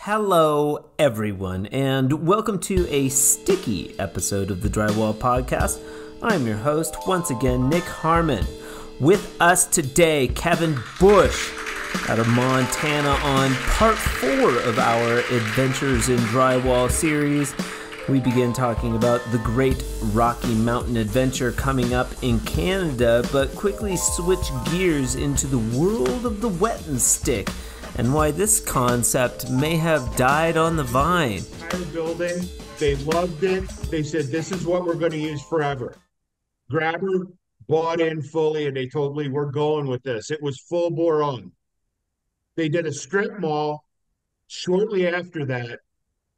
Hello, everyone, and welcome to a sticky episode of the Drywall Podcast. I'm your host, once again, Nick Harmon. With us today, Kevin Bush out of Montana on part 4 of our Adventures in Drywall series. We begin talking about the Great Rocky Mountain Adventure coming up in Canada, but quickly switch gears into the world of the wet and stick and why this concept may have died on the vine. Building, they loved it. They said, this is what we're going to use forever. Grabber bought in fully, and they told me, we're going with this. It was full bore on. They did a strip mall shortly after that,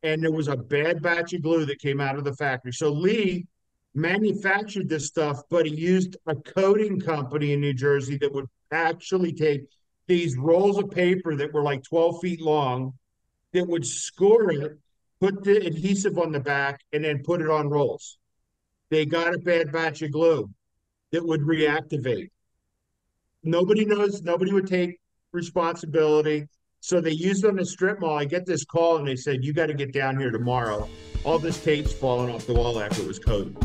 and there was a bad batch of glue that came out of the factory. So Lee manufactured this stuff, but he used a coating company in New Jersey that would actually take these rolls of paper that were like 12 feet long, that would score it, put the adhesive on the back, and then put it on rolls. They got a bad batch of glue that would reactivate. Nobody knows, nobody would take responsibility. So they used it on a strip mall. I get this call and they said, you got to get down here tomorrow. All this tape's falling off the wall after it was coated.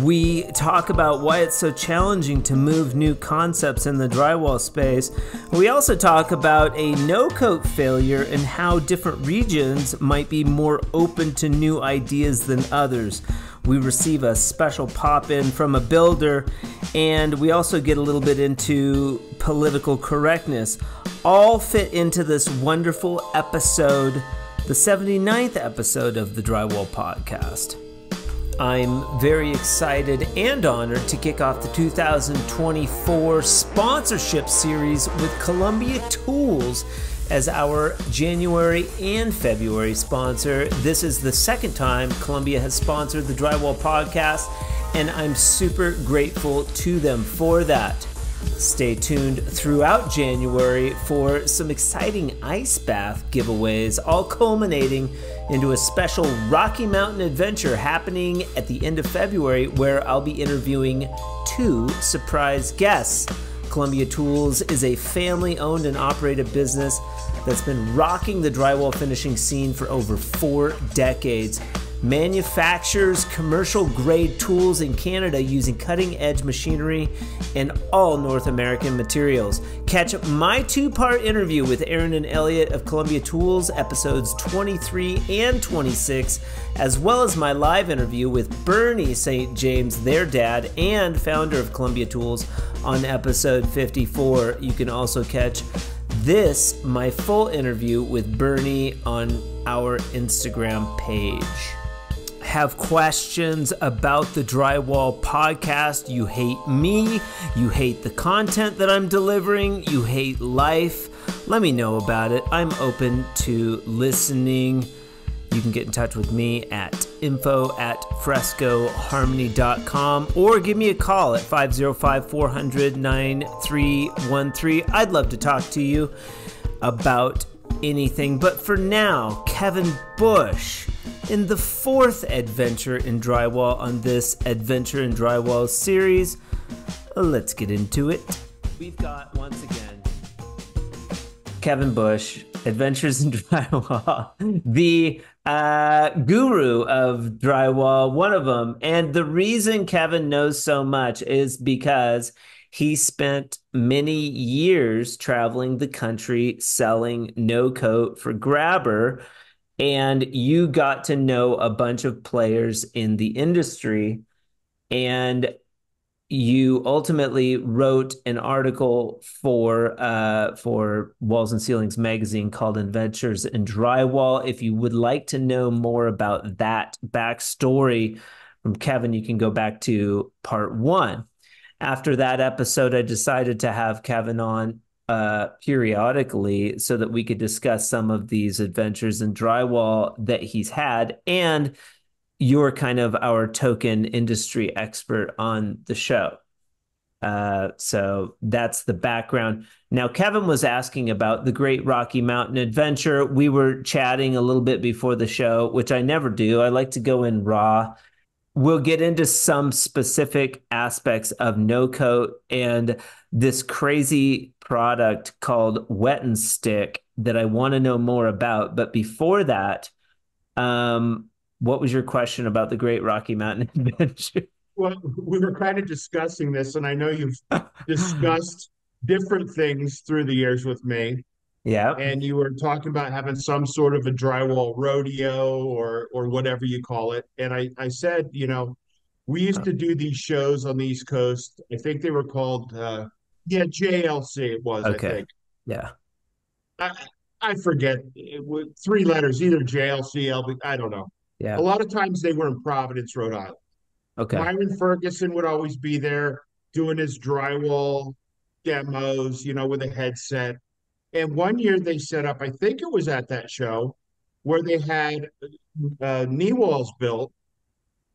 We talk about why it's so challenging to move new concepts in the drywall space. We also talk about a no-coat failure and how different regions might be more open to new ideas than others. We receive a special pop-in from a builder, and we also get a little bit into political correctness. All fit into this wonderful episode, the 79th episode of the Drywall Podcast. I'm very excited and honored to kick off the 2024 sponsorship series with Columbia Tools as our January and February sponsor. This is the second time Columbia has sponsored the Drywall Podcast, and I'm super grateful to them for that. Stay tuned throughout January for some exciting ice bath giveaways, all culminating into a special Rocky Mountain adventure happening at the end of February, where I'll be interviewing 2 surprise guests. Columbia Tools is a family-owned and operated business that's been rocking the drywall finishing scene for over 4 decades. Manufactures commercial-grade tools in Canada using cutting-edge machinery and all North American materials. Catch my 2-part interview with Aaron and Elliot of Columbia Tools, episodes 23 and 26, as well as my live interview with Bernie St. James, their dad and founder of Columbia Tools, on episode 54. You can also catch this, my full interview with Bernie, on our Instagram page. Have questions about the Drywall Podcast, you hate me, you hate the content that I'm delivering, you hate life, let me know about it. I'm open to listening. You can get in touch with me at info@frescoharmony.com or give me a call at 505-400-9313. I'd love to talk to you about anything. But for now, Kevin Bush in the 4th adventure in drywall on this Adventure in Drywall series. Let's get into it. We've got, once again, Kevin Bush, Adventures in Drywall, the guru of drywall, one of them. And the reason Kevin knows so much is because he spent many years traveling the country selling no-coat for Grabber, and you got to know a bunch of players in the industry, and you ultimately wrote an article for Walls and Ceilings magazine called Adventures in Drywall. If you would like to know more about that backstory from Kevin, you can go back to part 1. After that episode, I decided to have Kevin on periodically so that we could discuss some of these adventures in drywall that he's had, and you're kind of our token industry expert on the show. So that's the background. Now, Kevin was asking about the Great Rocky Mountain Adventure. We were chatting a little bit before the show, which I never do. I like to go in raw we'll get into some specific aspects of no coat and this crazy product called Wet and Stick that I want to know more about. But before that, um, what was your question about the Great Rocky Mountain Adventure? Well, we were kind of discussing this, and I know you've discussed different things through the years with me. Yeah. And you were talking about having some sort of a drywall rodeo or whatever you call it. And I said, we used to do these shows on the East Coast. I think they were called yeah, JLC it was, I Okay. think. Yeah. I I forget it was three letters, either JLC, LB, I don't know. A Yeah. lot of times they were in Providence, Rhode Island. Okay. Myron Ferguson would always be there doing his drywall demos, with a headset. And one year they set up, I think it was at that show, where they had knee walls built,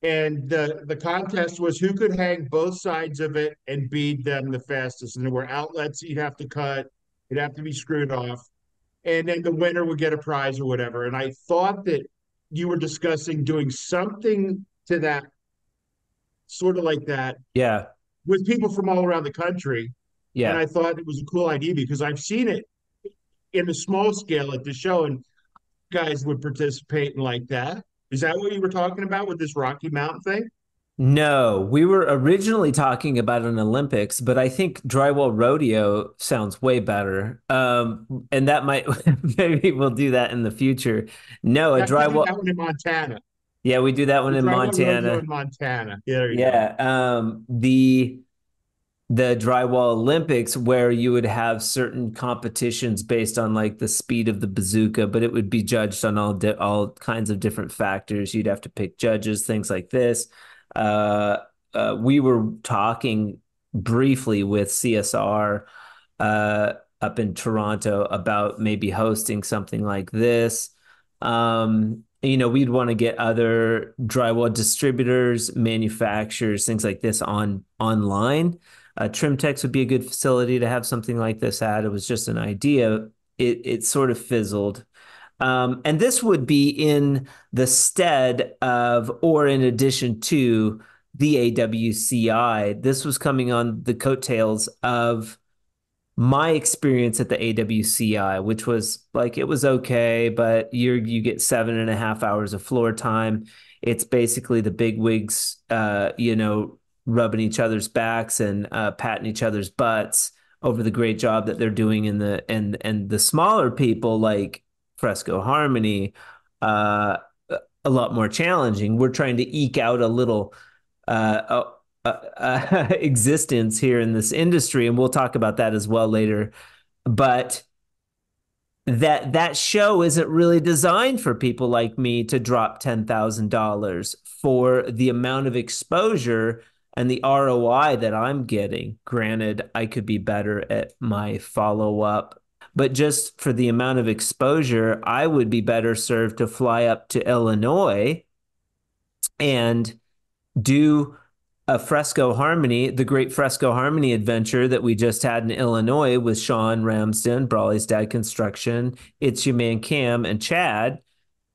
and the contest was who could hang both sides of it and bead them the fastest. And there were outlets you'd have to cut, it'd have to be screwed off, and then the winner would get a prize or whatever. And I thought that you were discussing doing something to that, sort of like that, Yeah. with people from all around the country. And Yeah. I thought it was a cool idea because I've seen it in a small scale at the show, and guys would participate in like that. Is that what you were talking about with this Rocky Mountain thing? No, we were originally talking about an Olympics, but I think drywall rodeo sounds way better. And that might maybe we'll do that in the future. No, a That we do drywall. that one in Montana. Yeah, we do that one The in drywall rodeo in Montana. Montana. Yeah, there you go. Yeah, the drywall Olympics where you would have certain competitions based on like the speed of the bazooka, but it would be judged on all kinds of different factors. You'd have to pick judges, things like this. Uh, we were talking briefly with CSR uh, up in Toronto about maybe hosting something like this. We'd want to get other drywall distributors, manufacturers, things like this online. Trimtex would be a good facility to have something like this at. It was just an idea. It sort of fizzled. And this would be in the stead of, or in addition to, the AWCI. This was coming on the coattails of my experience at the AWCI, which was like it was okay, but you get 7.5 hours of floor time. It's basically the big wigs, rubbing each other's backs and patting each other's butts over the great job that they're doing in and the smaller people like Fresco Harmony, uh, a lot more challenging. We're trying to eke out a little existence here in this industry, and we'll talk about that as well later. But that show isn't really designed for people like me to drop $10,000 for the amount of exposure and the ROI that I'm getting. Granted, I could be better at my follow up, but just for the amount of exposure, I would be better served to fly up to Illinois and do a Fresco Harmony, the great Fresco Harmony adventure that we just had in Illinois with Sean Ramsden, Brawley's Dad Construction, It's Your Man Cam, and Chad.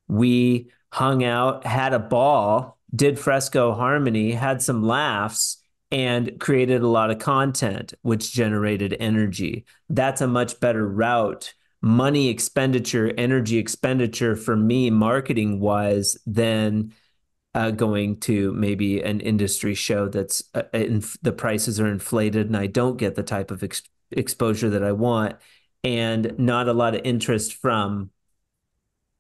We hung out, had a ball, did Fresco Harmony, had some laughs, and created a lot of content, which generated energy. That's a much better route, money expenditure, energy expenditure for me, marketing wise, than going to maybe an industry show that's the prices are inflated and I don't get the type of exposure that I want and not a lot of interest from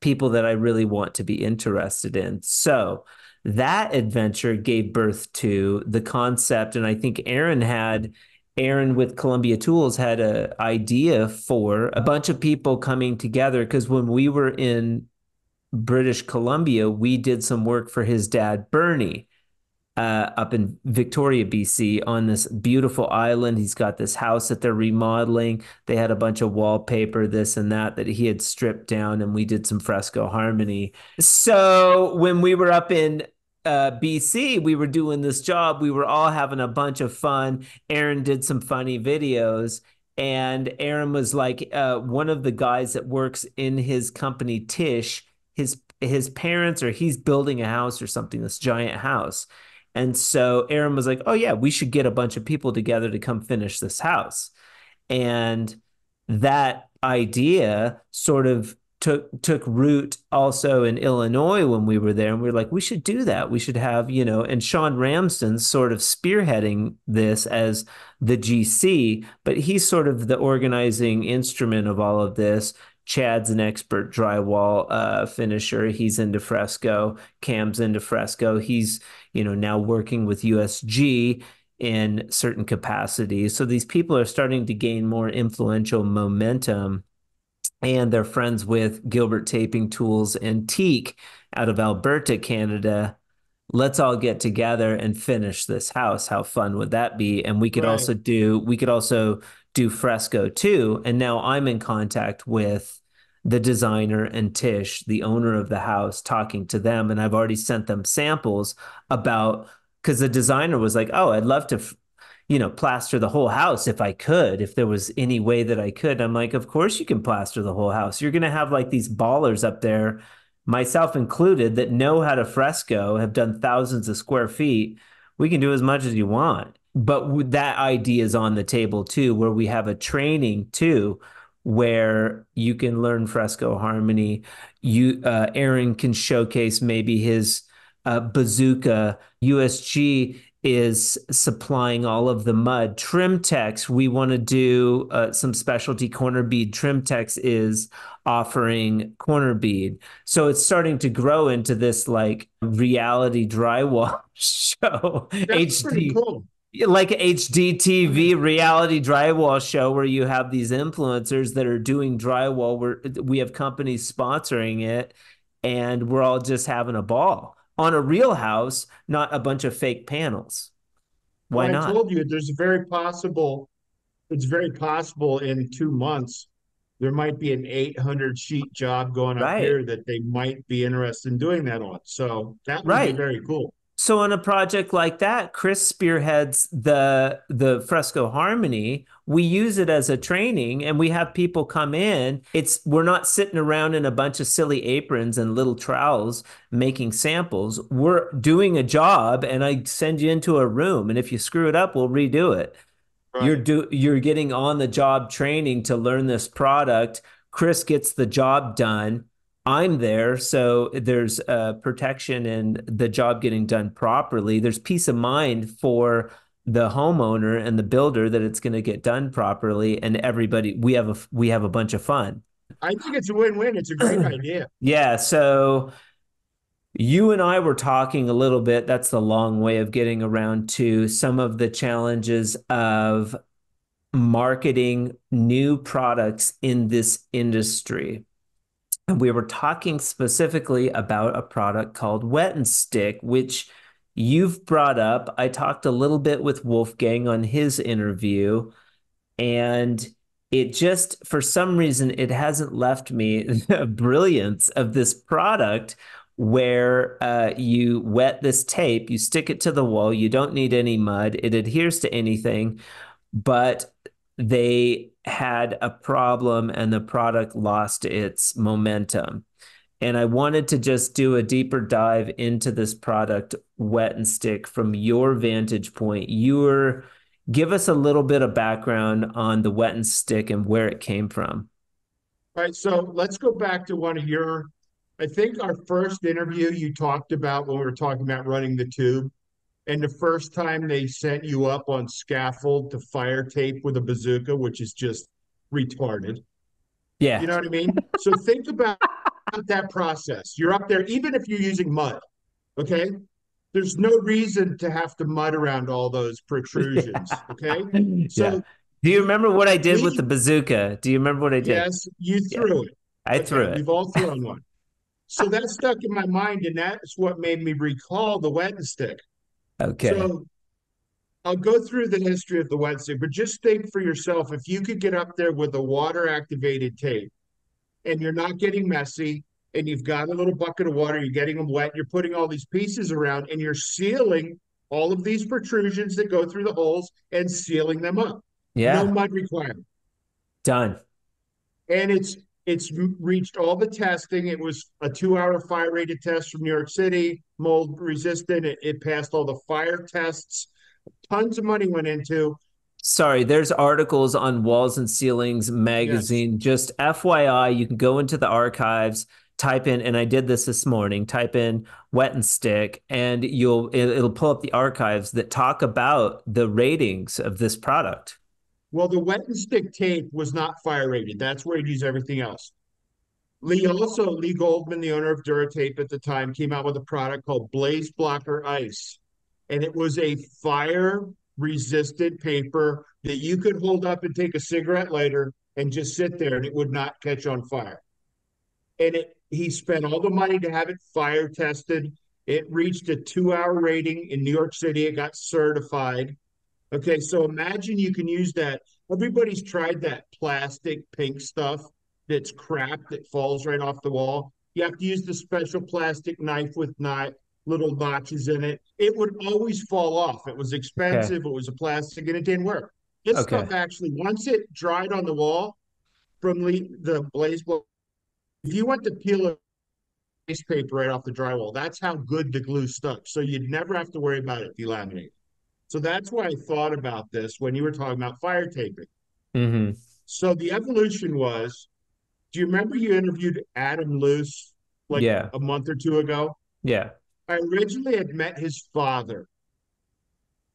people that I really want to be interested in. So that adventure gave birth to the concept. And I think Aaron with Columbia Tools had an idea for a bunch of people coming together because when we were in British Columbia, we did some work for his dad, Bernie, up in Victoria, BC, on this beautiful island. He's got this house that they're remodeling. They had a bunch of wallpaper, this and that he had stripped down, and we did some Fresco Harmony. So when we were up in BC, we were doing this job. We were all having a bunch of fun. Aaron did some funny videos. And Aaron was like one of the guys that works in his company, Tish, his parents, or he's building a house or something, this giant house. And so Aaron was like, "Oh yeah, we should get a bunch of people together to come finish this house." And that idea sort of took root also in Illinois when we were there. And we were like, we should do that. We should have, and Sean Ramsden's sort of spearheading this as the GC, but he's sort of the organizing instrument of all of this. Chad's an expert drywall finisher. He's into fresco. Cam's into fresco. He's, now working with USG in certain capacities. So these people are starting to gain more influential momentum, and they're friends with Gilbert Taping Tools and Teak out of Alberta, Canada. Let's all get together and finish this house. How fun would that be? And Right. we could also do fresco too. And now I'm in contact with the designer and Tish, the owner of the house, talking to them. And I've already sent them samples about, because the designer was like, "Oh, I'd love to plaster the whole house if I could, if there was any way that I could." I'm like, "Of course you can plaster the whole house. You're going to have like these ballers up there, myself included, that know how to fresco, have done thousands of square feet. We can do as much as you want." But that idea is on the table too, where we have a training too, where you can learn fresco harmony. Aaron can showcase maybe his bazooka. USG is supplying all of the mud. Trimtex, we want to do some specialty corner bead. Trimtex is offering corner bead. So it's starting to grow into this like reality drywall show, That's pretty HD, cool. like HDTV reality drywall show, where you have these influencers that are doing drywall, where we have companies sponsoring it, and we're all just having a ball on a real house, not a bunch of fake panels. Why Well, I not? told you it's very possible in 2 months there might be an 800 sheet job going up Right. here that they might be interested in doing that on. So that would be Right. very cool. So on a project like that, Chris spearheads the fresco harmony. We use it as a training, and we have people come in. We're not sitting around in a bunch of silly aprons and little trowels making samples. We're doing a job, and I send you into a room, and if you screw it up, we'll redo it. Right. You're getting on the job training to learn this product. Chris gets the job done. I'm there, so there's protection in the job getting done properly. There's peace of mind for the homeowner and the builder that it's going to get done properly, and everybody, we have a bunch of fun. I think it's a win-win. It's a great idea. Yeah, so you and I were talking a little bit. That's the long way of getting around to some of the challenges of marketing new products in this industry. And we were talking specifically about a product called Wet and Stick, which you've brought up. I talked a little bit with Wolfgang on his interview, and it just, for some reason, it hasn't left me the brilliance of this product, where you wet this tape, you stick it to the wall, you don't need any mud, it adheres to anything, but they had a problem and the product lost its momentum. And I wanted to just do a deeper dive into this product, Wet and Stick, from your vantage point. Give us a little bit of background on the Wet and Stick and where it came from. All right. So let's go back to I think our first interview you talked about when we were talking about running the tube. And the first time they sent you up on scaffold to fire tape with a bazooka, which is just retarded. You Yeah. know what I mean? So think about that process. You're up there, even if you're using mud, okay? There's no reason to have to mud around all those protrusions, okay? Yeah. So Do you you remember what I did with the leave, bazooka? Do you remember what I did? yes, you Yeah, threw it. I Okay, threw it. we've all thrown one. So that stuck in my mind, and that's what made me recall the wet and stick. Okay. So I'll go through the history of the wet stick, but just think for yourself, if you could get up there with a water activated tape and you're not getting messy and you've got a little bucket of water, you're getting them wet, you're putting all these pieces around and you're sealing all of these protrusions that go through the holes and sealing them up. No Yeah. mud required. Done. And It's reached all the testing. It was a 2 hour fire rated test from New York City, mold resistant. It passed all the fire tests. Tons of money went into. Sorry, there's articles on Walls and Ceilings Yes. magazine. Just FYI, you can go into the archives, type in, and I did this morning, type in wet and stick, and it'll pull up the archives that talk about the ratings of this product. Well, the wet and stick tape was not fire rated. That's where he'd use everything else. Lee Goldman, the owner of Duratape at the time, came out with a product called Blaze Blocker Ice. And it was a fire resistant paper that you could hold up and take a cigarette lighter and just sit there and it would not catch on fire. And he spent all the money to have it fire tested. It reached a 2 hour rating in New York City. It got certified. Okay, so imagine you can use that. Everybody's tried that plastic pink stuff that's crap that falls right off the wall. You have to use the special plastic knife with little notches in it. It would always fall off. It was Okay. expensive. It was a plastic and it didn't work. This Okay. stuff actually, once it dried on the wall from the blaze blow, if you went to peel a paper right off the drywall, that's how good the glue stuck. So you'd never have to worry about it delaminating. So that's why I thought about this when you were talking about fire taping. Hmm. So the evolution was, do you remember you interviewed Adam Luce like Yeah. a month or two ago? Yeah. I originally had met his father.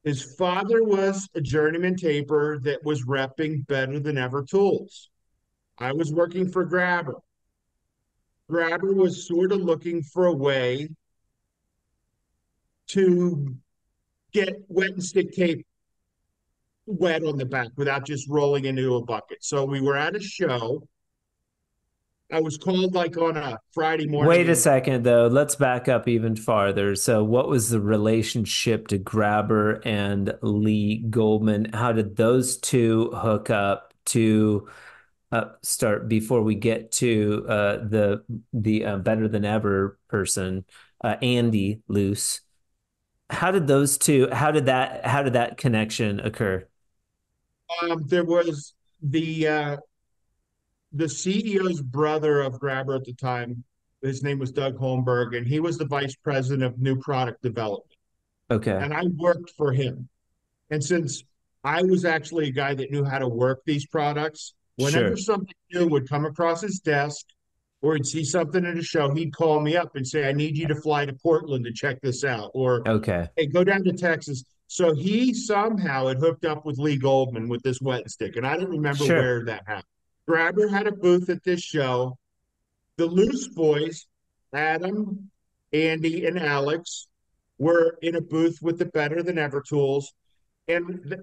His father was a journeyman taper that was repping Better Than Ever tools. I was working for Grabber. Grabber was sort of looking for a way to get wet and stick tape wet on the back without just rolling into a bucket. So we were at a show. I was called like on a Friday morning Wait a and second, though. Let's back up even farther. So, what was the relationship to Grabber and Lee Goldman? How did those two hook up to start before we get to the Better Than Ever person, Andy Luce? How did those two? How did that connection occur? there was the CEO's brother of Grabber at the time. His name was Doug Holmberg, and he was the vice president of new product development. Okay, And I worked for him. And since I was actually a guy that knew how to work these products, whenever sure. something new would come across his desk or he'd see something at a show, he'd call me up and say, I need you to fly to Portland to check this out. Or, Okay, hey, go down to Texas. So he somehow had hooked up with Lee Goldman with this wet and stick. And I don't remember sure. where that happened. Grabber had a booth at this show. The Loose Boys, Adam, Andy, and Alex, were in a booth with the Better Than Ever tools. And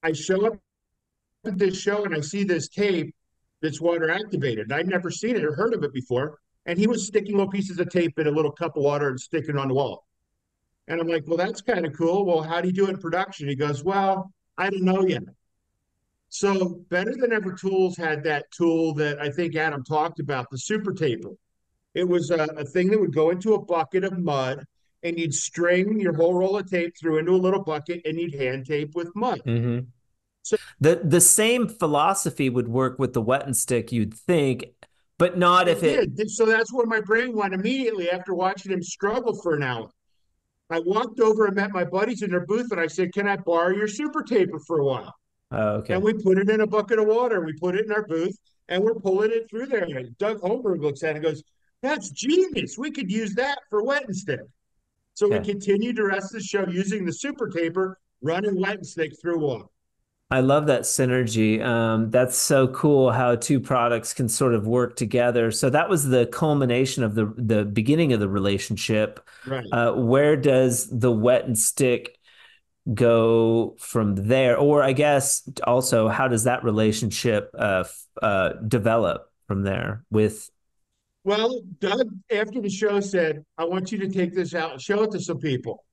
I show up at this show and I see this tape that's water activated. I'd never seen it or heard of it before. And he was sticking little pieces of tape in a little cup of water and sticking it on the wall. And I'm like, well, that's kind of cool. Well, how do you do it in production? He goes, well, I don't know yet. So Better Than Ever Tools had that tool that I think Adam talked about, the super taper. It was a thing that would go into a bucket of mud and you'd string your whole roll of tape through into a little bucket and you'd hand tape with mud. Hmm. So The same philosophy would work with the wet and stick, you'd think, but not if it it. did. So that's where my brain went immediately after watching him struggle for an hour. I walked over and met my buddies in their booth and I said, can I borrow your super taper for a while? Oh, And okay. we put it in a bucket of water. We put it in our booth and we're pulling it through there. And Doug Holmberg looks at it and goes, that's genius. We could use that for wet and stick. So we Okay. continued the rest of the show using the super taper, running wet and stick through water. I love that synergy. That's so cool how two products can sort of work together. So that was the culmination of the beginning of the relationship. Right. Where does the wet and stick go from there? Or I guess also, how does that relationship develop from there with Well, Doug, after the show, said, I want you to take this out and show it to some people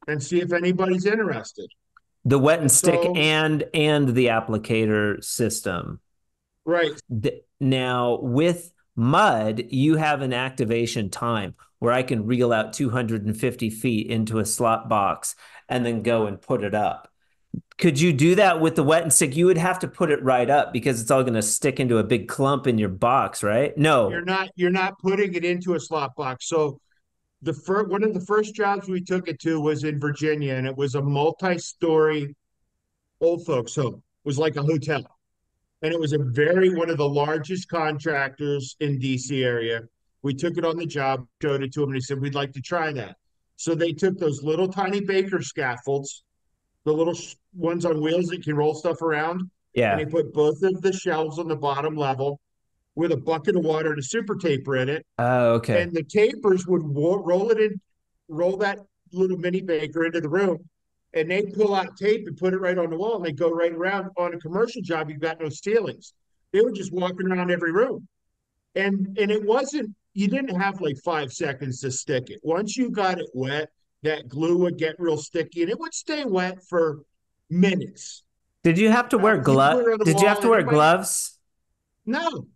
and see if anybody's interested. the wet and And stick so, and the applicator system? right. Now, with mud, you have an activation time where I can reel out 250 feet into a slot box and then go and put it up. Could you do that with the wet and stick? You would have to put it right up because it's all going to stick into a big clump in your box, right? No. You're not putting it into a slop box. So one of the first jobs we took it to was in Virginia, and it was a multi-story old folks home. It was like a hotel. And it was one of the largest contractors in DC area. We took it on the job, showed it to them, and they said, we'd like to try that. So they took those little tiny baker scaffolds, the little ones on wheels that can roll stuff around, and they Yeah. put both of the shelves on the bottom level with a bucket of water and a super taper in it. Oh, okay. And the tapers would roll that little mini baker into the room, and they pull out tape and put it right on the wall, and they go right around. On a commercial job, you've got no ceilings. They were just walking around every room, and it wasn't. You didn't have like 5 seconds to stick it. Once you got it wet, that glue would get real sticky, and it would stay wet for minutes. Did you have to wear You put glove? it on the Did you have wall, to wear everybody. gloves? No,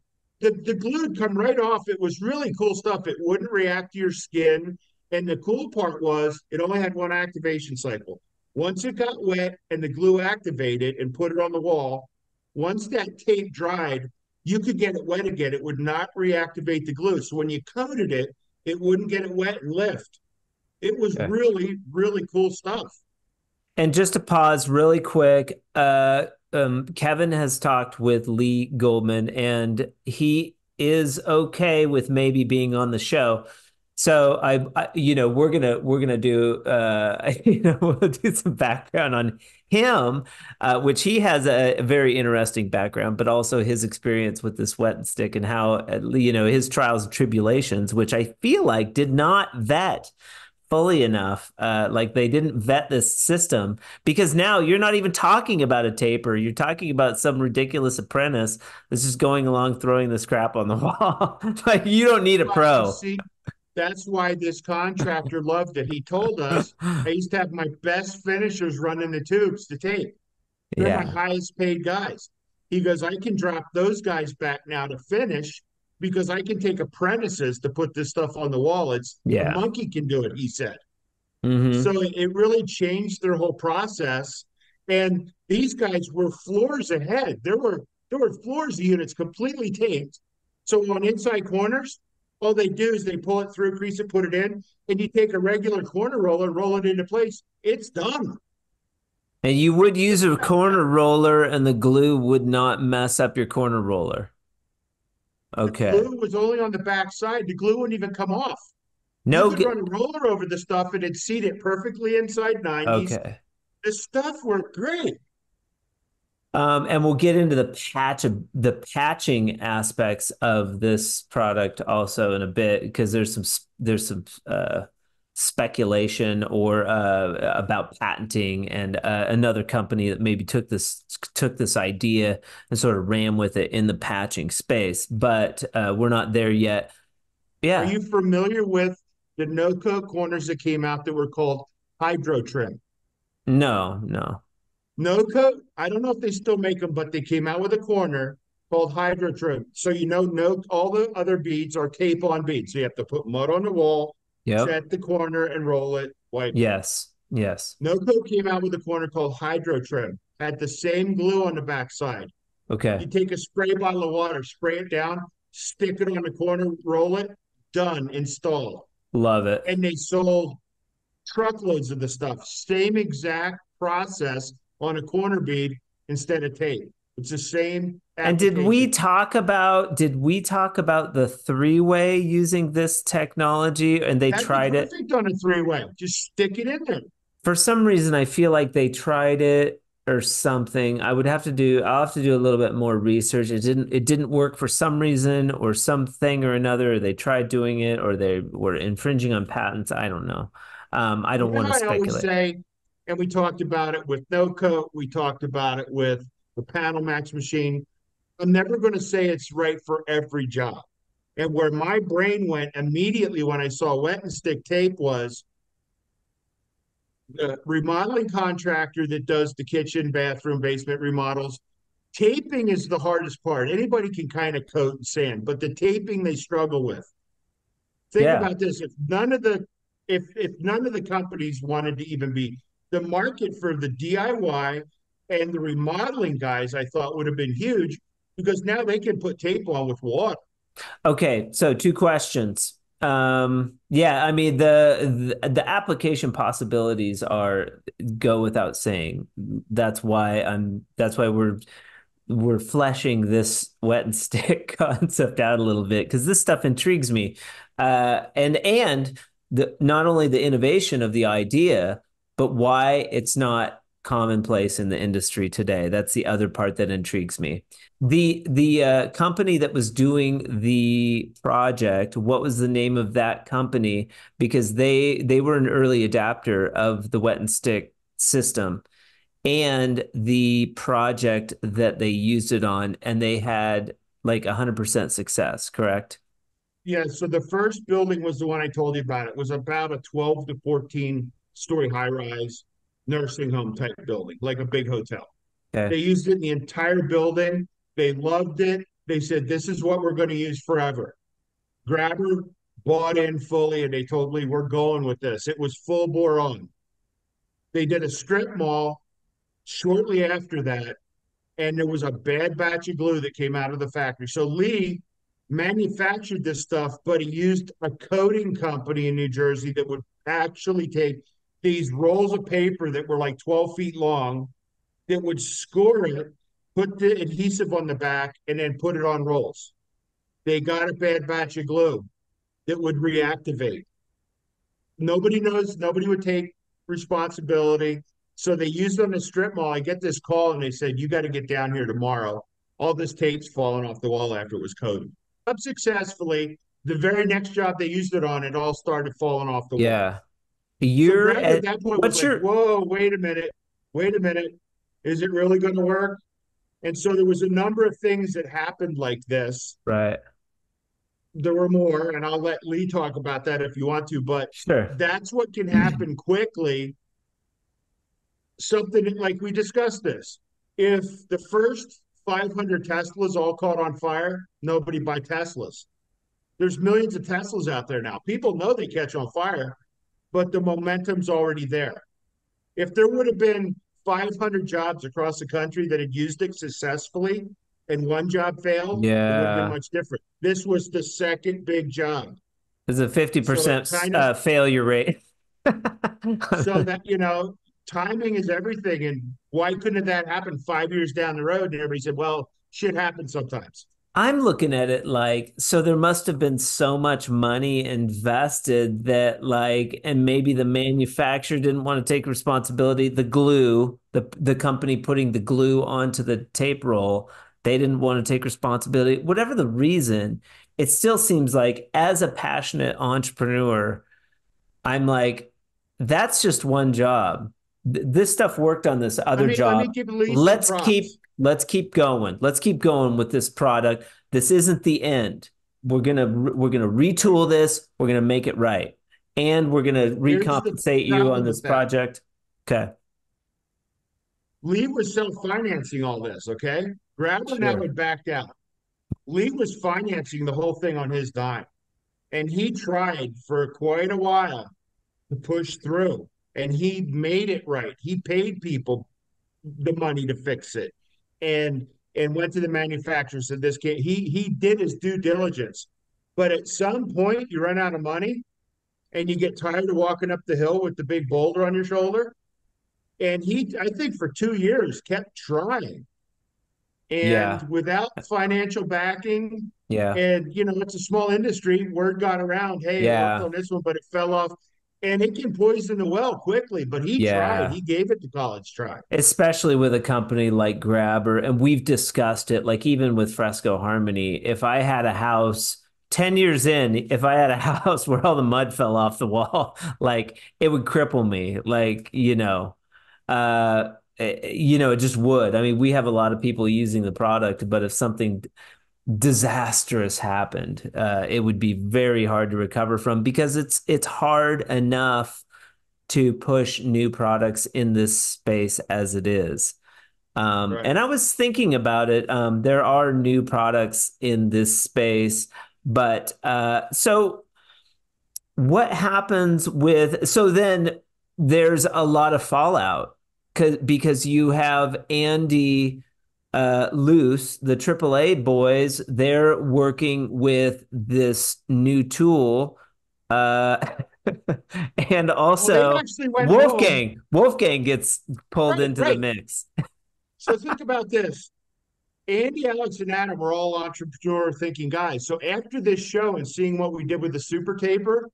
the glue would come right off. It was really cool stuff. It wouldn't react to your skin. And the cool part was it only had one activation cycle. Once it got wet and the glue activated and put it on the wall, once that tape dried, you could get it wet again. It would not reactivate the glue. So when you coated it, it wouldn't get it wet and lift. It was Okay. really, really cool stuff. And just to pause really quick, Kevin has talked with Lee Goldman, and he is okay with maybe being on the show. So we're gonna do we'll do some background on him, which he has a very interesting background, but also his experience with this wet and stick and how his trials and tribulations, which I feel like did not vet fully enough. Like they didn't vet this system because now you're not even talking about a taper. You're talking about some ridiculous apprentice that's just going along throwing this crap on the wall. Like you don't need a But you pro. see, that's why this contractor loved it. He told us I used to have my best finishers running the tubes to tape. They're my Yeah. highest paid guys. He goes, I can drop those guys back now to finish because I can take apprentices to put this stuff on the wall. It's a Yeah. monkey can do it, he said. So Hmm. it really changed their whole process. And these guys were floors ahead. There were floors of units completely taped. So on inside corners, all they do is they pull it through, crease it, put it in, and you take a regular corner roller, roll it into place. It's done. And you would use a corner roller and the glue would not mess up your corner roller. The Okay. glue was only on the back side. The glue wouldn't even come off. You No could good. run a roller over the stuff and it'd seat it perfectly inside 90s. Okay. The stuff worked great. And we'll get into the patching aspects of this product also in a bit because there's some speculation or about patenting and another company that maybe took this idea and sort of ran with it in the patching space, but we're not there yet. Are Yeah, you familiar with the no-coat corners that came out that were called hydro trim? no, no. No-coat, I don't know if they still make them, but they came out with a corner called hydro trim. So no, all the other beads are tape-on beads. So you have to put mud on the wall, Yep. set the corner and roll it, wipe it. Yes. Yes. No-coat came out with a corner called hydro trim. Had the same glue on the backside. Okay. You take a spray bottle of water, spray it down, stick it on the corner, roll it, done, installed. Love it. And they sold truckloads of the stuff. Same exact process on a corner bead instead of tape. It's the same And did we application. talk about the three-way using this technology and they That'd be tried it? perfect on a three-way. Just stick it in there. For some reason, I feel like they tried it or something. I'll have to do a little bit more research. It didn't work for some reason or something or another. They tried doing it or they were infringing on patents. I don't know. I You don't know, want to I always speculate. say, and we talked about it with no coat, we talked about it with the panel max machine. I'm never going to say it's right for every job. And where my brain went immediately when I saw wet and stick tape was the remodeling contractor that does the kitchen, bathroom, basement remodels. Taping is the hardest part. Anybody can kind of coat and sand, but the taping they struggle with. Think Yeah. about this: if none of the companies wanted to even be the market for the DIY And the remodeling guys, I thought, would have been huge because now they can put tape on with water. Okay, so two questions. Yeah, I mean the application possibilities are go without saying. That's why we're fleshing this wet and stick concept out a little bit because this stuff intrigues me. And the not only the innovation of the idea, but why it's not commonplace in the industry today. That's the other part that intrigues me. The company that was doing the project, what was the name of that company? Because they were an early adapter of the wet and stick system and the project that they used it on, and they had like 100% success, correct? Yeah, so the first building was the one I told you about. It was about a 12 to 14 story high rise nursing home type building, like a big hotel. Okay. They used it in the entire building. They loved it. They said, this is what we're going to use forever. Grabber bought in fully, and they told me, we're going with this. It was full bore on. They did a strip mall shortly after that, and there was a bad batch of glue that came out of the factory. So Lee manufactured this stuff, but he used a coating company in New Jersey that would actually take these rolls of paper that were like 12 feet long, that would score it, put the adhesive on the back, and then put it on rolls. They got a bad batch of glue that would reactivate. Nobody knows, nobody would take responsibility. So they used on the strip mall. I get this call and they said, you got to get down here tomorrow. All this tape's falling off the wall after it was coated. Unsuccessfully, the very next job they used it on, it all started falling off the wall. Yeah. So You're Grab at at that point was what's like, your whoa, wait a minute, wait a minute. Is it really going to work? And so there was a number of things that happened like this. right? There were more, and I'll let Lee talk about that if you want to, but Sure. that's what can happen quickly. Something like we discussed this. If the first 500 Teslas all caught on fire, nobody buy Teslas. There's millions of Teslas out there now. People know they catch on fire, but the momentum's already there. If there would have been 500 jobs across the country that had used it successfully and one job failed, it would have been Yeah. much different. This was the second big job. There's a So it 50% kind of, failure rate. so that, timing is everything. And why couldn't that happen 5 years down the road? And everybody said, well, shit happens sometimes. I'm looking at it like, so there must have been so much money invested that like, and maybe the manufacturer didn't want to take responsibility. The glue, the company putting the glue onto the tape roll, they didn't want to take responsibility. Whatever the reason, it still seems like as a passionate entrepreneur, I'm like, that's just one job. This stuff worked on this other Let me job. give Lee some Let's keep props. let's keep going. Let's keep going with this product. This isn't the end. We're gonna retool this. We're gonna make it right, and we're gonna Here's the recompensate you on problem this with that. project. Okay, Lee was self-financing all this, okay? Grabber now sure. had backed out. Lee was financing the whole thing on his dime. And he tried for quite a while to push through. And he made it right. He paid people the money to fix it. And went to the manufacturer, said this can't he did his due diligence. But at some point you run out of money and you get tired of walking up the hill with the big boulder on your shoulder. And he, I think for 2 years, kept trying. And Yeah, without financial backing, yeah, and it's a small industry, word got around, hey, it worked yeah, on this one, but it fell off. And it can poison the well quickly, but he tried. yeah. He gave it the college try. Especially with a company like Grabber, and we've discussed it, like even with Fresco Harmony, if I had a house 10 years in, if I had a house where all the mud fell off the wall, like it would cripple me. Like, it just would. I mean, we have a lot of people using the product, but if something disastrous happened, it would be very hard to recover from because it's hard enough to push new products in this space as it is. Right. And I was thinking about it. There are new products in this space, but so what happens with, so then there's a lot of fallout because you have Andy Luce, the AAA boys, they're working with this new tool. Uh, and Well, they also actually went home. Wolfgang gets pulled Right, into the right. mix. So think about this. Andy, Alex, and Adam are all entrepreneur thinking guys. So after this show and seeing what we did with the super taper,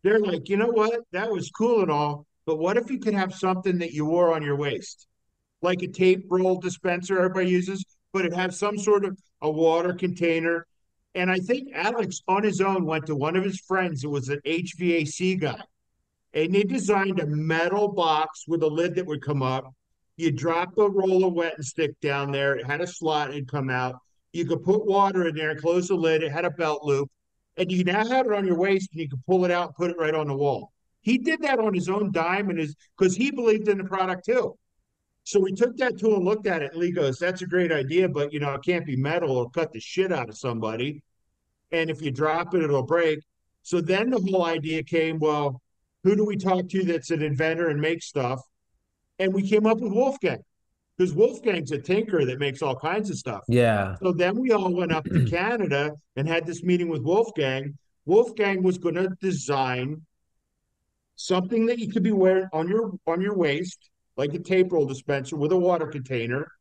they're like, you know what? That was cool and all, but what if you could have something that you wore on your waist? Like a tape roll dispenser everybody uses, but it has some sort of a water container. And I think Alex on his own went to one of his friends who was an HVAC guy, and they designed a metal box with a lid that would come up. You drop a roll of wet and stick down there. It had a slot and come out. You could put water in there, close the lid. It had a belt loop, and you now have it on your waist, and you can pull it out and put it right on the wall. He did that on his own dime and his because he believed in the product too. So we took that tool and looked at it. Lee goes, "That's a great idea, but it can't be metal or cut the shit out of somebody. And if you drop it, it'll break." So then the whole idea came, well, who do we talk to that's an inventor and makes stuff? And we came up with Wolfgang because Wolfgang's a tinker that makes all kinds of stuff. Yeah. So then we all went up to Canada and had this meeting with Wolfgang. Wolfgang was going to design something that you could be wearing on your waist, like a tape roll dispenser with a water container.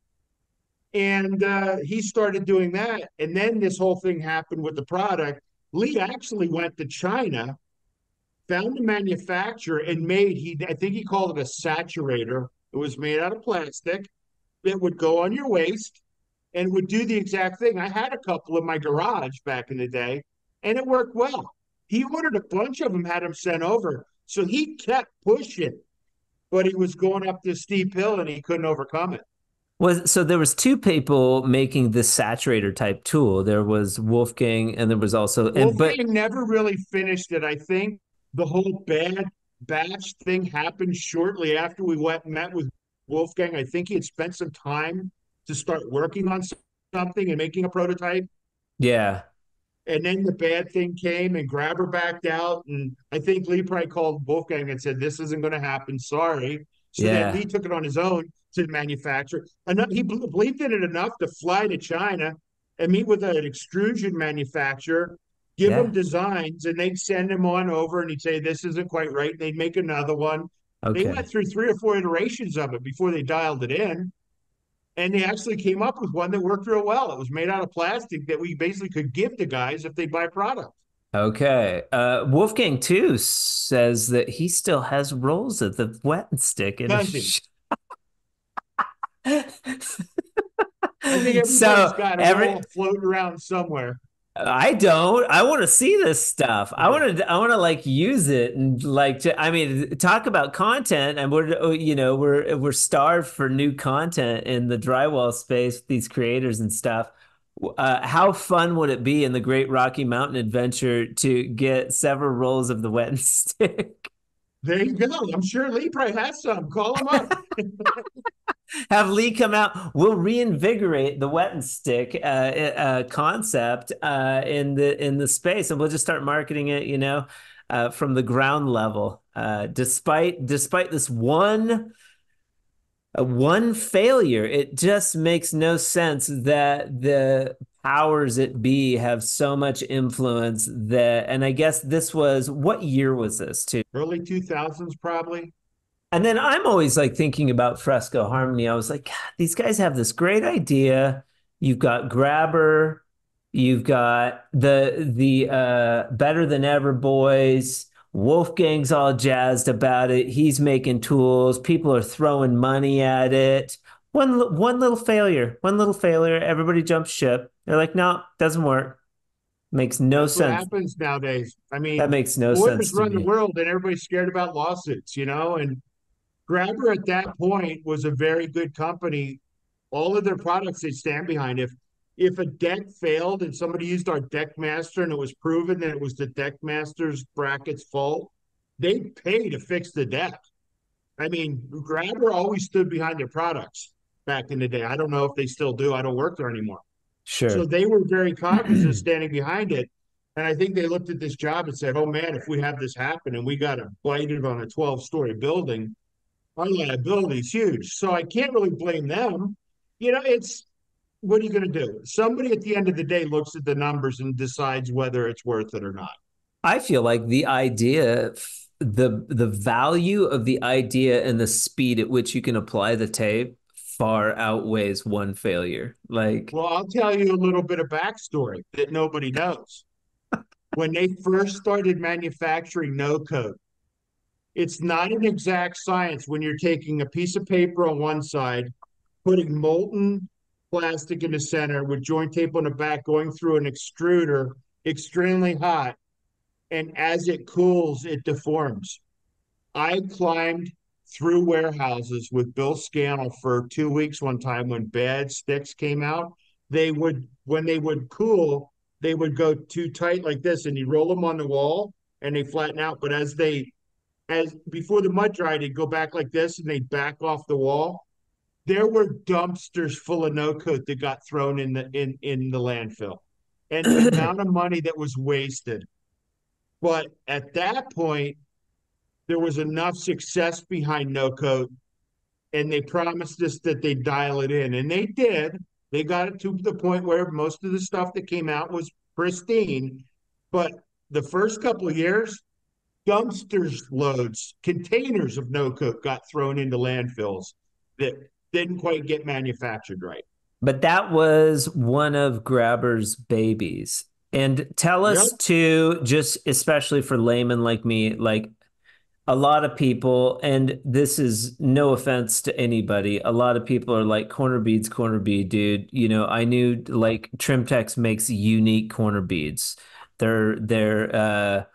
And he started doing that. And then this whole thing happened with the product. Lee actually went to China, found a manufacturer, and I think he called it a saturator. It was made out of plastic that would go on your waist and would do the exact thing. I had a couple in my garage back in the day, and it worked well. He ordered a bunch of them, had them sent over. So he kept pushing, but he was going up this steep hill and he couldn't overcome it. So there was two people making this saturator type tool. There was Wolfgang and there was also and but Wolfgang never really finished it. I think the whole bad batch thing happened shortly after we went and met with Wolfgang. I think he had spent some time to start working on something and making a prototype. yeah, And then the bad thing came and Grabber backed out. And I think Lee probably called Wolfgang and said, "This isn't going to happen. Sorry." So then yeah, Lee took it on his own to manufacture. He believed in it enough to fly to China and meet with an extrusion manufacturer, give them yeah. designs, and they'd send him on over and he'd say, "This isn't quite right." And they'd make another one. They went Okay. through 3 or 4 iterations of it before they dialed it in. And they actually came up with one that worked real well. It was made out of plastic that we basically could give to guys if they buy product. Okay. Wolfgang too says that he still has rolls of the wet and stick in his Does he? I think everybody's So got a every roll floating around somewhere. I don't. I want to see this stuff. Okay. I want to like use it and like I mean, talk about content. And we're starved for new content in the drywall space, these creators and stuff. How fun would it be in the Great Rocky Mountain Adventure to get several rolls of the wet and stick? There you go. I'm sure Lee probably has some. Call him up. Have Lee come out. We'll reinvigorate the wet and stick concept in the space, and we'll just start marketing it, from the ground level. Despite this one failure, it just makes no sense that the powers that be have so much influence that. And I guess this was what year was this too? Early 2000s, probably. And then I'm always like thinking about Fresco Harmony. I was like, God, these guys have this great idea. You've got Grabber, you've got the Better Than Ever boys. Wolfgang's all jazzed about it. He's making tools. People are throwing money at it. One little failure. One little failure. Everybody jumps ship. They're like, no, doesn't work. Makes no That's what sense. happens nowadays. I That mean, makes no sense lawyers to run the me. world and everybody's scared about lawsuits. And Grabber at that point was a very good company. All of their products they stand behind. If a deck failed and somebody used our deck master and it was proven that it was the deck master's bracket's fault, they'd pay to fix the deck. I mean, Grabber always stood behind their products back in the day. I don't know if they still do. I don't work there anymore. So Sure. they were very cognizant of standing behind it. And I think they looked at this job and said, "Oh man, if we have this happen and we got to bite it on a 12-story building, our liability is huge. So I can't really blame them. It's what are you going to do? Somebody at the end of the day looks at the numbers and decides whether it's worth it or not. I feel like the value of the idea and the speed at which you can apply the tape far outweighs one failure. Like, Well, I'll tell you a little bit of backstory that nobody knows. When they first started manufacturing no coat, it's not an exact science when you're taking a piece of paper on one side, putting molten plastic in the center with joint tape on the back, going through an extruder, extremely hot, and as it cools, it deforms. I climbed through warehouses with Bill Scannell for 2 weeks one time when bad sticks came out. When they would cool, they would go too tight like this, and you roll them on the wall and they flatten out. But as before the mud dried, they'd go back like this and they'd back off the wall. There were dumpsters full of no coat that got thrown in the landfill, and the amount of money that was wasted. But at that point, there was enough success behind no coat, and they promised us that they'd dial it in, and they did. They got it to the point where most of the stuff that came out was pristine. But the first couple of years, dumpsters loads, containers of no coat got thrown into landfills that didn't quite get manufactured right. but that was one of Grabber's babies. And tell Yep. us too, just especially for laymen like me, like a lot of people, and this is no offense to anybody, a lot of people are like corner beads, corner bead, dude. I knew like Trimtex makes unique corner beads. They're They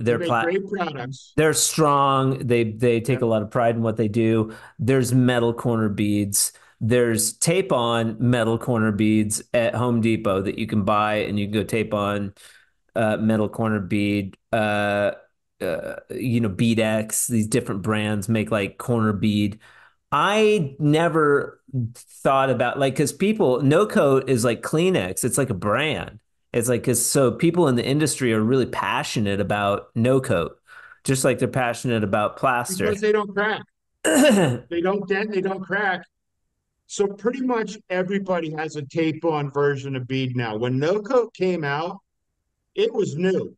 they're make great products. they're strong. They take Yep. a lot of pride in what they do. There's metal corner beads. There's tape on metal corner beads at Home Depot that you can buy, and you can go tape on metal corner bead. Bead X. These different brands make like corner bead. I never thought about like because people no coat is like Kleenex. It's like a brand. It's like because so people in the industry are really passionate about no coat, just like they're passionate about plaster. Because they don't crack. They don't dent, they don't crack. So pretty much everybody has a tape on version of bead now. When no coat came out, it was new.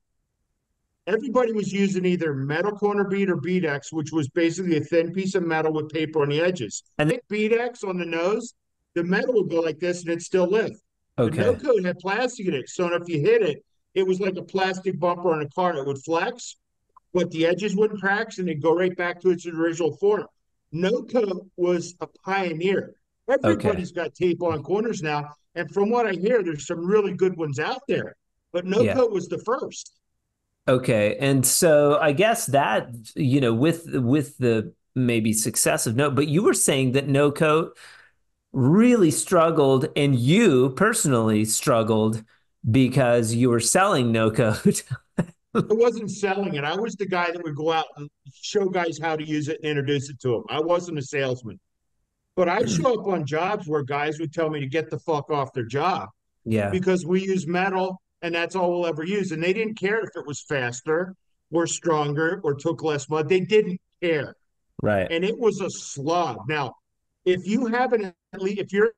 Everybody was using either metal corner bead or bead X, which was basically a thin piece of metal with paper on the edges. And Thick bead X on the nose, the metal would go like this and it'd still lift. The no okay, coat had plastic in it. So if you hit it, it was like a plastic bumper on a car. It would flex, but the edges wouldn't crack and it'd go right back to its original form. No coat was a pioneer. okay, Everybody's got tape on corners now. And from what I hear, there's some really good ones out there. But no yeah, coat was the first. okay. And so I guess that with the maybe success of no, but you were saying that no coat really struggled, and you personally struggled because you were selling no code. I wasn't selling it. I was the guy that would go out and show guys how to use it and introduce it to them. I wasn't a salesman. But I'd show up on jobs where guys would tell me to get the fuck off their job Yeah, because we use metal and that's all we'll ever use. And they didn't care if it was faster or stronger or took less mud. They didn't care. right. And it was a slog. Now, if you haven't, if you're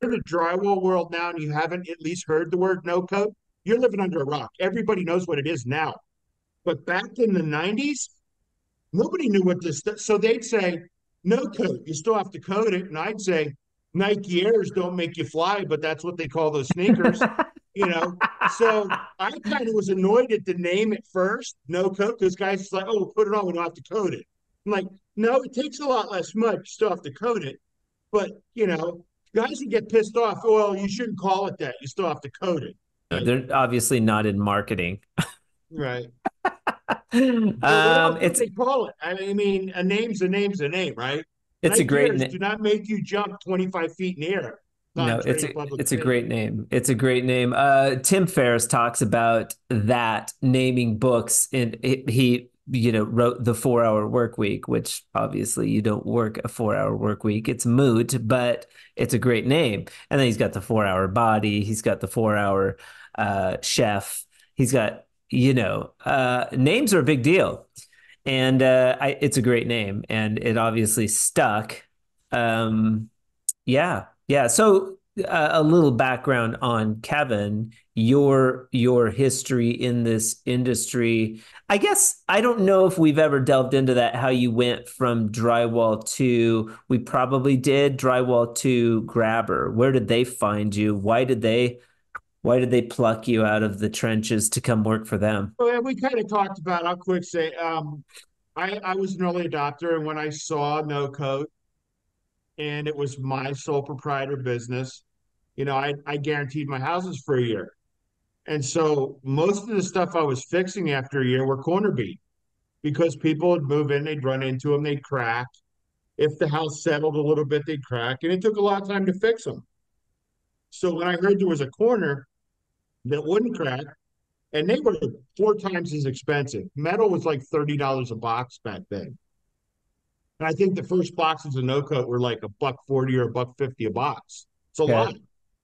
in the drywall world now and you haven't at least heard the word no coat, you're living under a rock. Everybody knows what it is now. But back in the 90s, nobody knew what this. So they'd say, no coat, you still have to coat it. And I'd say, Nike Airs don't make you fly, but that's what they call those sneakers, you know. So I kind of was annoyed at the name at first, no coat, because guys was like, oh, we'll put it on, we don't have to coat it. I'm like, no, it takes a lot less mud, you still have to coat it. But guys would get pissed off. Well, you shouldn't call it that. You still have to coat it. Right. They're obviously not in marketing. Right. But what else would It's they call it? I mean, a name's a name's a name, right? it's a Night great gears do not make you jump 25 feet in the air, no, contrary to public it's a opinion. great name. It's a great name. Tim Ferriss talks about that naming books, and he wrote the 4 Hour Work Week, which obviously you don't work a 4 hour work week. It's moot, but it's a great name. And then he's got the 4 hour body. He's got the 4 hour chef. He's got names are a big deal. And it's a great name, and it obviously stuck. Um, yeah, yeah. So a little background on Kevin, your history in this industry. I guess I don't know if we've ever delved into that, how you went from drywall to, we probably did, drywall to grabber. Where did they find you? Why did they pluck you out of the trenches to come work for them? Well, yeah, we kind of talked about, I'll quick say, I was an early adopter, and when I saw no code and it was my sole proprietor business, I guaranteed my houses for a year. And so most of the stuff I was fixing after a year were corner beat because people would move in, they'd run into them, they'd crack. If the house settled a little bit, they'd crack, and it took a lot of time to fix them. So when I heard there was a corner that wouldn't crack, and they were 4 times as expensive. Metal was like $30 a box back then. And I think the first boxes of no coat were like a buck 40 or a buck 50 a box. It's a Okay. lot.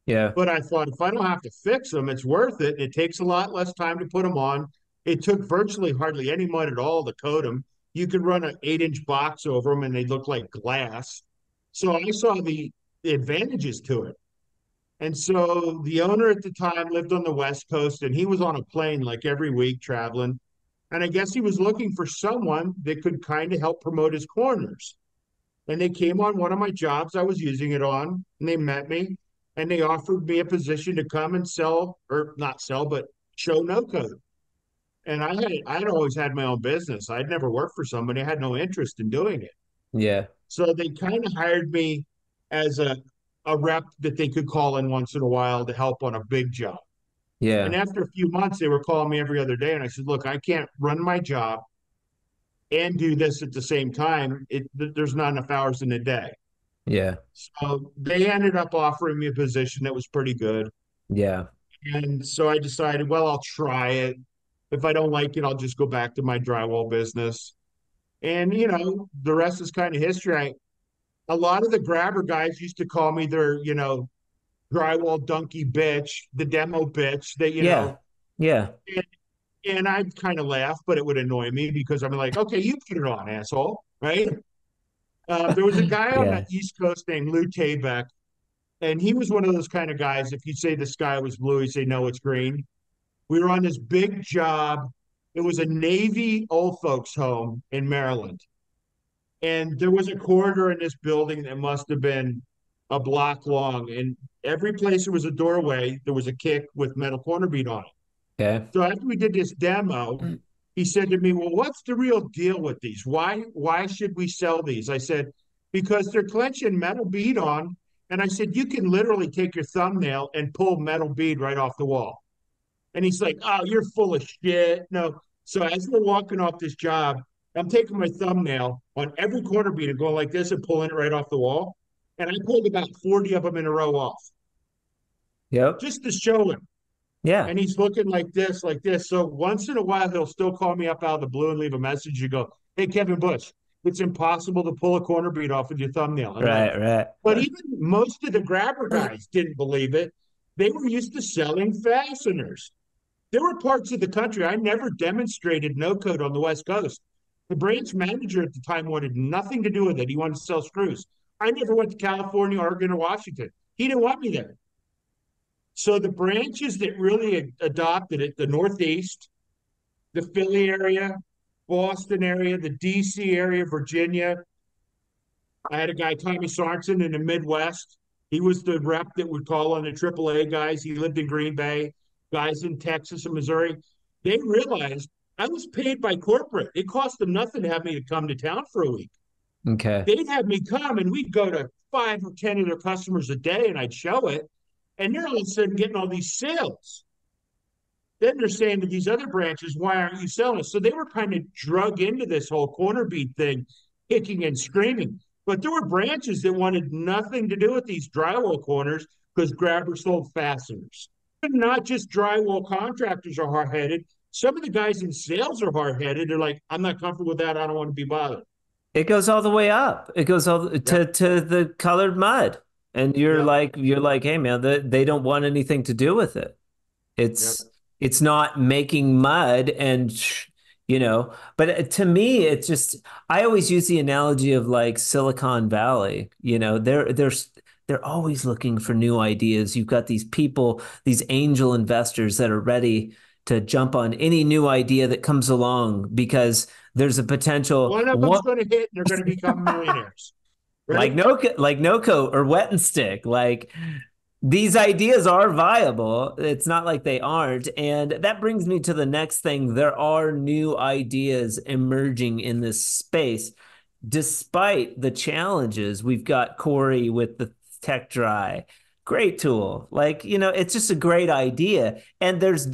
Yeah. But I thought if I don't have to fix them, it's worth it. It takes a lot less time to put them on. It took virtually hardly any mud at all to coat them. You could run an 8-inch box over them and they look like glass. So I saw the advantages to it. And so the owner at the time lived on the West Coast, and he was on a plane like every week traveling. And I guess he was looking for someone that could kind of help promote his corners. And they came on one of my jobs I was using it on, and they met me, and they offered me a position to come and sell, or not sell, but show no code. And I had always had my own business. I'd never worked for somebody. I had no interest in doing it. Yeah. So they kind of hired me as a rep that they could call in once in a while to help on a big job. And Yeah. after a few months, they were calling me every other day. And I said, look, I can't run my job and do this at the same time. There's not enough hours in a day. Yeah. So they ended up offering me a position that was pretty good. Yeah. And so I decided, well, I'll try it. If I don't like it, I'll just go back to my drywall business. And, the rest is kind of history. A lot of the grabber guys used to call me their, drywall donkey bitch, the demo bitch. Yeah. Yeah. And, and I'd kind of laugh, but it would annoy me because I'm like, okay, you put it on, asshole, right? There was a guy on the Yeah. East Coast named Lou Tabek, and he was one of those kind of guys. If you say the sky was blue, he'd say, no, it's green. We were on this big job. It was a Navy old folks home in Maryland. And there was a corridor in this building that must have been a block long. And every place there was a doorway, there was a kick with metal corner bead on it. Okay. So after we did this demo, he said to me, well, what's the real deal with these? Why should we sell these? I said, because they're clenching metal bead on. And I said, you can literally take your thumbnail and pull metal bead right off the wall. And he's like, oh, you're full of shit. No. So as we're walking off this job, I'm taking my thumbnail on every corner bead and going like this and pulling it right off the wall. And I pulled about 40 of them in a row off Yep. just to show him. Yeah. And he's looking like this, like this. So once in a while, he'll still call me up out of the blue and leave a message. You go, hey, Kevin Bush, it's impossible to pull a corner bead off with your thumbnail. I'm like, Right. but Right. even most of the grabber guys didn't believe it. They were used to selling fasteners. There were parts of the country I never demonstrated no code on the West Coast. The branch manager at the time wanted nothing to do with it. He wanted to sell screws. I never went to California, Oregon, or Washington. He didn't want me there. So the branches that really adopted it, the Northeast, the Philly area, Boston area, the DC area, Virginia. I had a guy, Tommy Sorensen, in the Midwest. He was the rep that would call on the AAA guys. He lived in Green Bay, guys in Texas and Missouri. They realized I was paid by corporate. It cost them nothing to have me to come to town for a week. Okay. They'd have me come and we'd go to 5 or 10 of their customers a day and I'd show it. And they're all of a sudden getting all these sales. Then they're saying to these other branches, why aren't you selling us? So they were kind of drug into this whole corner bead thing, kicking and screaming. But there were branches that wanted nothing to do with these drywall corners because grabbers sold fasteners. And not just drywall contractors are hard headed. Some of the guys in sales are hard headed. They're like, I'm not comfortable with that. I don't want to be bothered. It goes all the way up. It goes all Yep. to the colored mud. And Yep. you're like, hey man, they don't want anything to do with it. Yep. It's it's not making mud and But to me, it's just I always use the analogy of like Silicon Valley. They're always looking for new ideas. You've got these people, these angel investors that are ready to jump on any new idea that comes along because there's a potential One of them's one going to hit and they're going to become millionaires, like right? no coat or wet and stick. Like these ideas are viable. It's not like they aren't. And that brings me to the next thing. There are new ideas emerging in this space. Despite the challenges, we've got Corey with the Tech Dry. Great tool. Like, it's just a great idea. And there's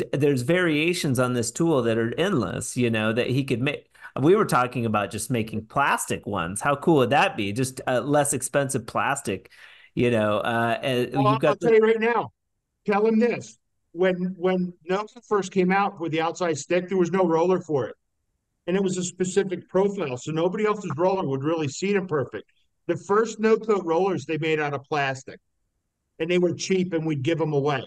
variations on this tool that are endless, that he could make. We were talking about just making plastic ones. How cool would that be? Just less expensive plastic, Well, you've I'll got tell you right now. Tell him this. When Nokia first came out with the outside stick, there was no roller for it. And it was a specific profile. So nobody else's roller would really see them perfect. The first no coat rollers they made out of plastic and they were cheap and we'd give them away.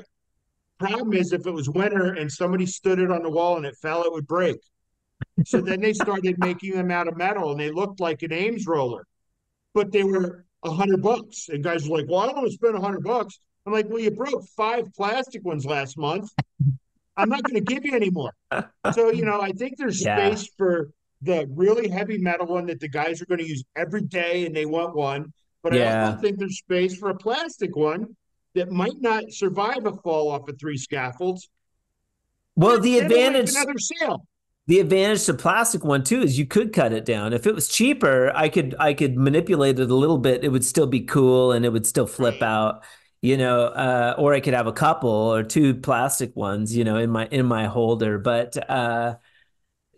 Problem is, if it was winter and somebody stood it on the wall and it fell, it would break. So then they started making them out of metal and they looked like an Ames roller, but they were $100. And guys were like, well, I don't want to spend $100. I'm like, well, you broke 5 plastic ones last month. I'm not going to give you any more. So, I think there's yeah. space for the really heavy metal one that the guys are going to use every day and they want one. But I also Yeah. think there's space for a plastic one that might not survive a fall off of 3 scaffolds, Well, but it'll make another sale. the advantage to plastic one too is you could cut it down. If it was cheaper, I could manipulate it a little bit. It would still be cool and it would still flip Right. out, or I could have a couple or two plastic ones, in my holder. But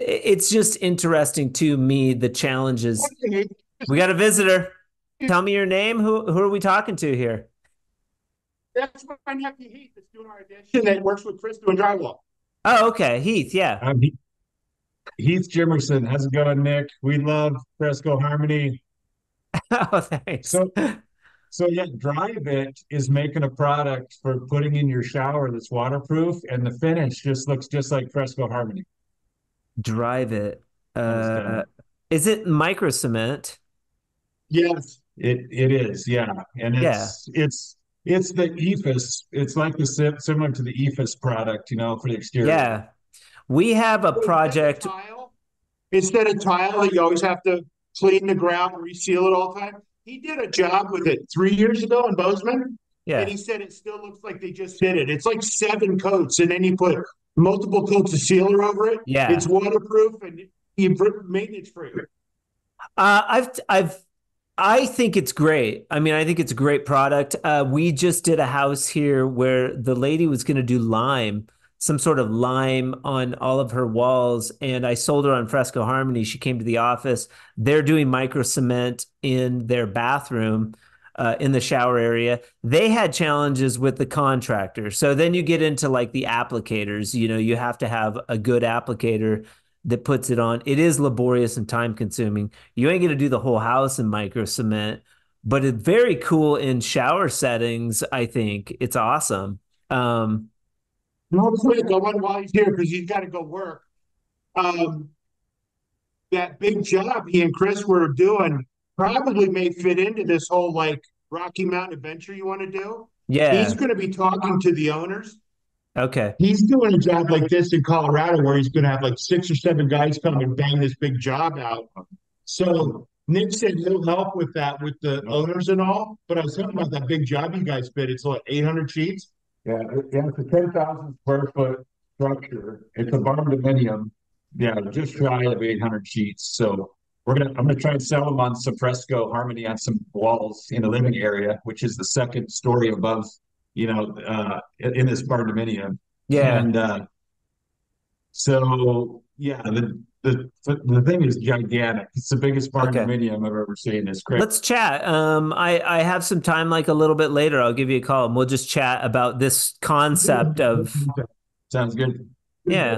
it's just interesting to me the challenges. Okay. We got a visitor. Tell me your name. Who are we talking to here? That's my nephew Heath that's doing our edition that works with Chris doing drywall. Oh, okay. Heath, yeah. Heath Jimmerson. How's it going, Nick? We love Fresco Harmony. Oh, thanks. So, so yeah, Drive It is making a product for putting in your shower that's waterproof, and the finish just looks just like Fresco Harmony. Drive it. Hands Uh, down. is it micro cement? Yes. It is, yeah, and Yeah. it's the ethos. It's like similar to the ethos product, for the exterior. Yeah. We have a So project. instead of tile that you always have to clean the ground and reseal it all the time, he did a job with it 3 years ago in Bozeman, and Yeah. he said it still looks like they just did it. It's like 7 coats, and then he put multiple coats of sealer over it. It's Yeah. waterproof and you maintenance free. I think it's great. I mean, I think it's a great product. We just did a house here where the lady was going to do lime, some sort of lime on all of her walls, and I sold her on Fresco Harmony. She came to the office. They're doing micro cement in their bathroom, in the shower area. They had challenges with the contractor. So then you get into like the applicators. You have to have a good applicator that puts it on. It is laborious and time consuming. You ain't going to do the whole house in micro cement, but it's very cool in shower settings. I think it's awesome. No, quick, I want while he's here because he's got to go work. Um, that big job he and Chris were doing probably may fit into this whole like Rocky Mountain adventure you want to do. He's Yeah. going to be talking to the owners. Okay. He's doing a job like this in Colorado where he's going to have like 6 or 7 guys come and bang this big job out. So Nick said he'll help with that with the owners and all. But I was talking about that big job you guys bid. It's like 800 sheets. Yeah, it's a 10,000 square foot structure. It's a barn dominium. Yeah, just shy of 800 sheets. So I'm gonna try and sell them on some Fresco Harmony on some walls in the living area, which is the second story above, in this barn dominium. Yeah. And so yeah, the thing is gigantic. It's the biggest barn Okay. dominium I've ever seen. It's great. Let's chat. I have some time, like a little bit later. I'll give you a call and we'll just chat about this concept of, Sounds good. yeah.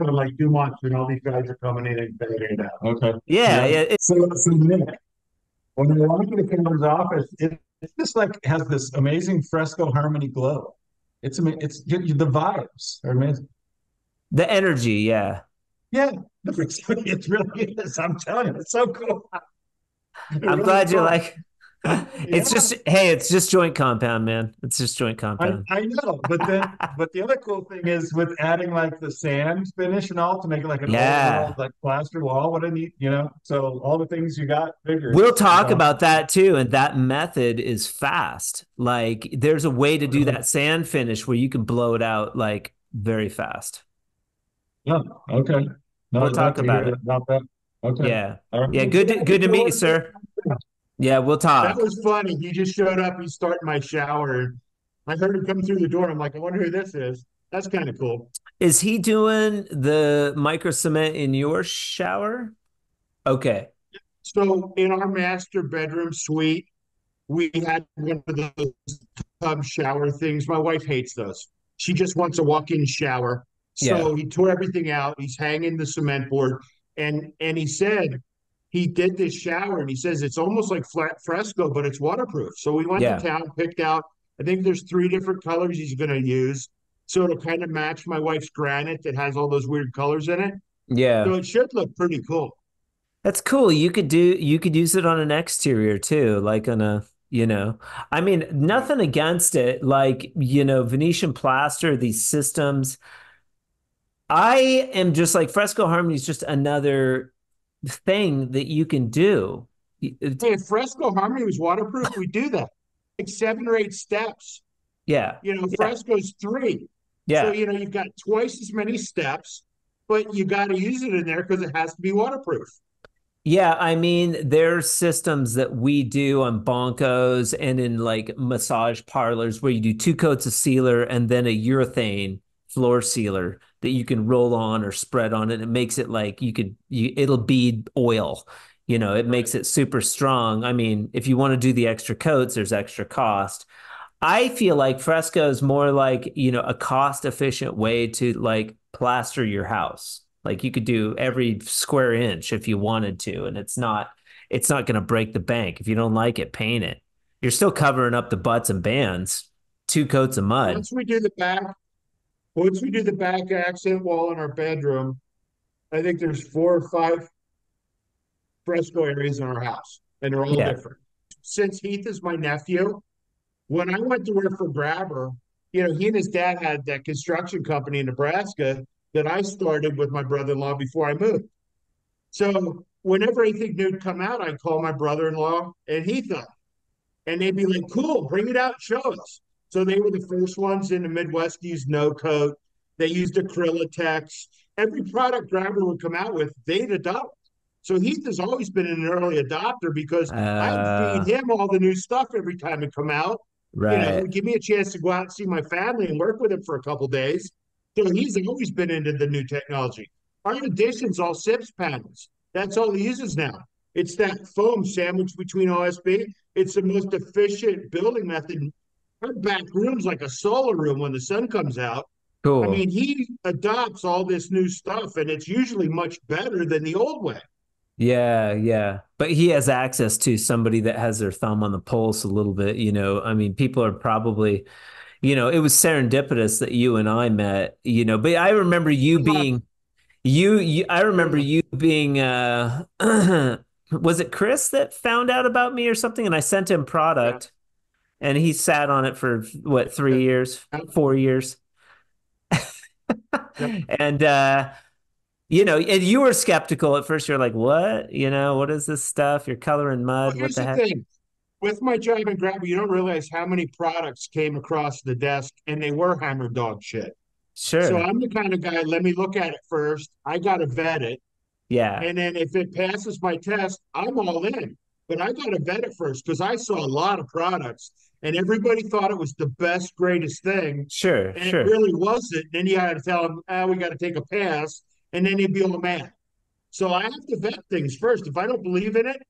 Like 2 months, and all these guys are coming in and figuring it out. Okay. Yeah. Yeah. Yeah. So Nick, when I walk into Cameron's office, it's just like has this amazing Fresco Harmony glow. It's the vibes are amazing. The energy. Yeah. Yeah, it really is. I'm telling you, it's so cool. It I'm really is glad you cool. like. It's Yeah, just, hey, it's just joint compound, man. It's just joint compound. I know, but the other cool thing is with adding like the sand finish and all to make it like an old world Yeah. like plaster wall. What I need, so all the things you got bigger. We'll It's talk awesome. about that too. And that method is fast. Like there's a way to do Really? that sand finish where you can blow it out like very fast. Yeah. Okay. No, We'll I'd like talk to about hear it. about that. Okay. Yeah. All right. Yeah. Well, yeah, Good to meet you, forward to sir. Yeah, we'll that talk. was funny. He just showed up. He's starting my shower. I heard him come through the door. I'm like, I wonder who this is. That's kind of cool. Is he doing the micro cement in your shower? Okay. So in our master bedroom suite, we had one of those tub shower things. My wife hates those. She just wants a walk-in shower. Yeah. So he tore everything out. He's hanging the cement board, and he said he did this shower, and he says it's almost like flat fresco, but it's waterproof. So we went to Yeah. town, picked out. I think there's three different colors he's going to use, so it'll kind of match my wife's granite that has all those weird colors in it. So Yeah. it should look pretty cool. That's cool. You could use it on an exterior too, like on a, I mean, Yeah. nothing against it. Like, Venetian plaster, these systems. I am just like Fresco Harmony is just another thing that you can do. Hey, if Fresco Harmony was waterproof, we do that. Like 7 or 8 steps. Yeah. Yeah. Fresco's 3. So, Yeah. you've got twice as many steps, but you got to use it in there because it has to be waterproof. Yeah, I mean, there's systems that we do on boncos and in like massage parlors where you do 2 coats of sealer and then a urethane floor sealer that you can roll on or spread on it. It makes it like it'll bead oil. It Right. makes it super strong. I mean, if you want to do the extra coats, there's extra cost. I feel like fresco is more like, a cost efficient way to like plaster your house. Like you could do every square inch if you wanted to, and it's not going to break the bank. If you don't like it, paint it. You're still covering up the butts and bands, 2 coats of mud. Once we do the back, once we do the back accent wall in our bedroom, I think there's 4 or 5 fresco areas in our house, and they're all Yeah. different. Since Heath is my nephew, when I went to work for Grabber, he and his dad had that construction company in Nebraska that I started with my brother-in-law before I moved. So whenever anything new would come out, I'd call my brother-in-law and Heath up, and they'd be like, "Cool, bring it out, show us." So they were the first ones in the Midwest to use no coat. They used Acrylatex. Every product Grabber would come out with, they'd adopt. So Heath has always been an early adopter because I'd feed Uh, him all the new stuff every time it come out. right. Give me a chance to go out and see my family and work with him for a couple days. So he's always been into the new technology. Our additions all SIPS panels. That's all he uses now. It's that foam sandwiched between OSB. It's the most efficient building method. Our back room's like a solar room when the sun comes out. I Cool. mean, he adopts all this new stuff, and it's usually much better than the old way. Yeah, yeah. But he has access to somebody that has their thumb on the pulse a little bit, I mean, people are probably, it was serendipitous that you and I met, but I remember you being I remember you being was it Chris that found out about me or something and I sent him Yeah. product and he sat on it for what, 3 years, 4 years. Yep. And and you were skeptical at first. You're like, what? What is this stuff? You're coloring Well, mud. What here's the the heck? thing. With my job in Grabber, you don't realize how many products came across the desk and they were hammer dog shit. So Sure. I'm the kind of guy, let me look at it first. I got to vet it. Yeah. And then if it passes my test, I'm all in. But I got to vet it first because I saw a lot of products and everybody thought it was the best, greatest thing. Sure. And it Sure. really wasn't. Then you got to tell them, we got to take a pass. And then they'd be all mad. So I have to vet things first. If I don't believe in it,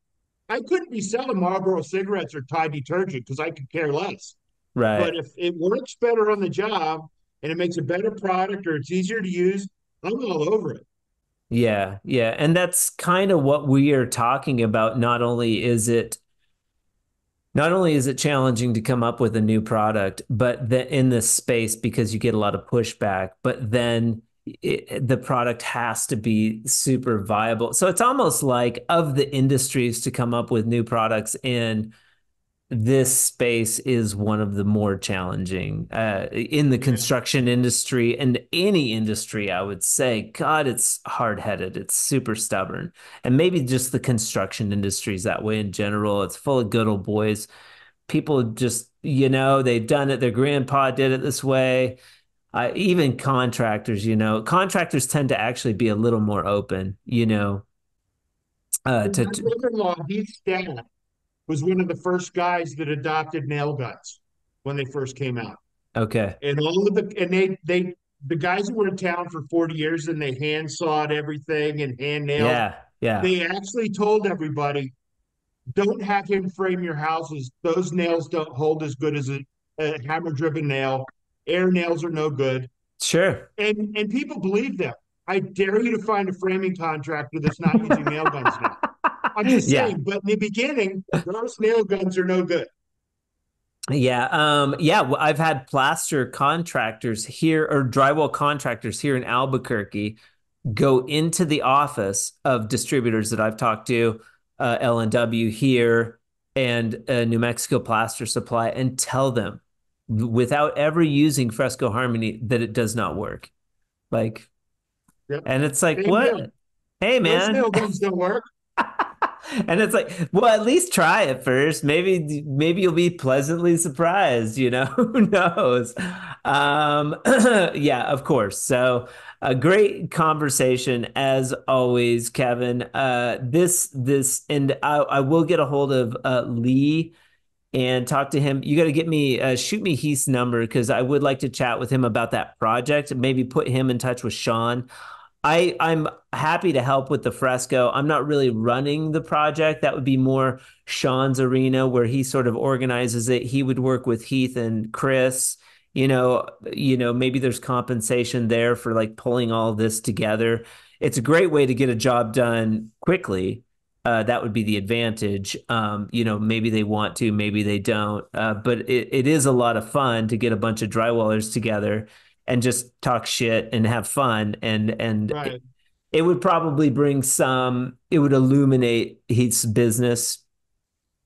I couldn't be selling Marlboro cigarettes or Tide detergent because I could care less. But Right. if it works better on the job and it makes a better product or it's easier to use, I'm all over it. Yeah. Yeah. And that's kind of what we are talking about. Not only is it challenging to come up with a new product, but in this space because you get a lot of pushback, but then the product has to be super viable. So it's almost like of the industries to come up with new products in this space is one of the more challenging in the Yeah. construction industry and any industry, I would say. God, it's hard-headed. It's super stubborn. And maybe just the construction industry is that way in general. It's full of good old boys. People just, they've done it. Their grandpa did it this way. Even contractors, contractors tend to actually be a little more open, My to brother-in-law, Heath's dad, was one of the first guys that adopted nail guns when they first came out. okay. And all of the guys who were in town for 40 years and they hand sawed everything and hand nailed, Yeah, yeah. they actually told everybody, don't have him frame your houses. Those nails don't hold as good as a hammer driven nail. Air nails are no good. Sure. And people believe them. I dare you to find a framing contractor that's not using nail guns now. I'm just Yeah. saying, but in the beginning, those nail guns are no good. Yeah. Yeah. I've had plaster contractors here or drywall contractors here in Albuquerque go into the office of distributors that I've talked to, L&W here and New Mexico Plaster Supply, and tell them without ever using Fresco Harmony that it does not work. Like, Yep. and it's like, Same deal. what? Hey, Those man. nail guns don't work. And it's like, well, at least try it first. Maybe you'll be pleasantly surprised, Who knows? Yeah, of course. So a great conversation as always, Kevin. And I will get a hold of Lee and talk to him. You got to shoot me Heath's number because I would like to chat with him about that project. Maybe put him in touch with Sean. I'm happy to help with the fresco. I'm not really running the project. That would be more Sean's arena where he sort of organizes it. He would work with Heath and Chris. Maybe there's compensation there for like pulling all this together. It's a great way to get a job done quickly. That would be the advantage. Maybe they want to, maybe they don't. But it is a lot of fun to get a bunch of drywallers together and just talk shit and have fun. And Right. it would probably it would illuminate Heath's business,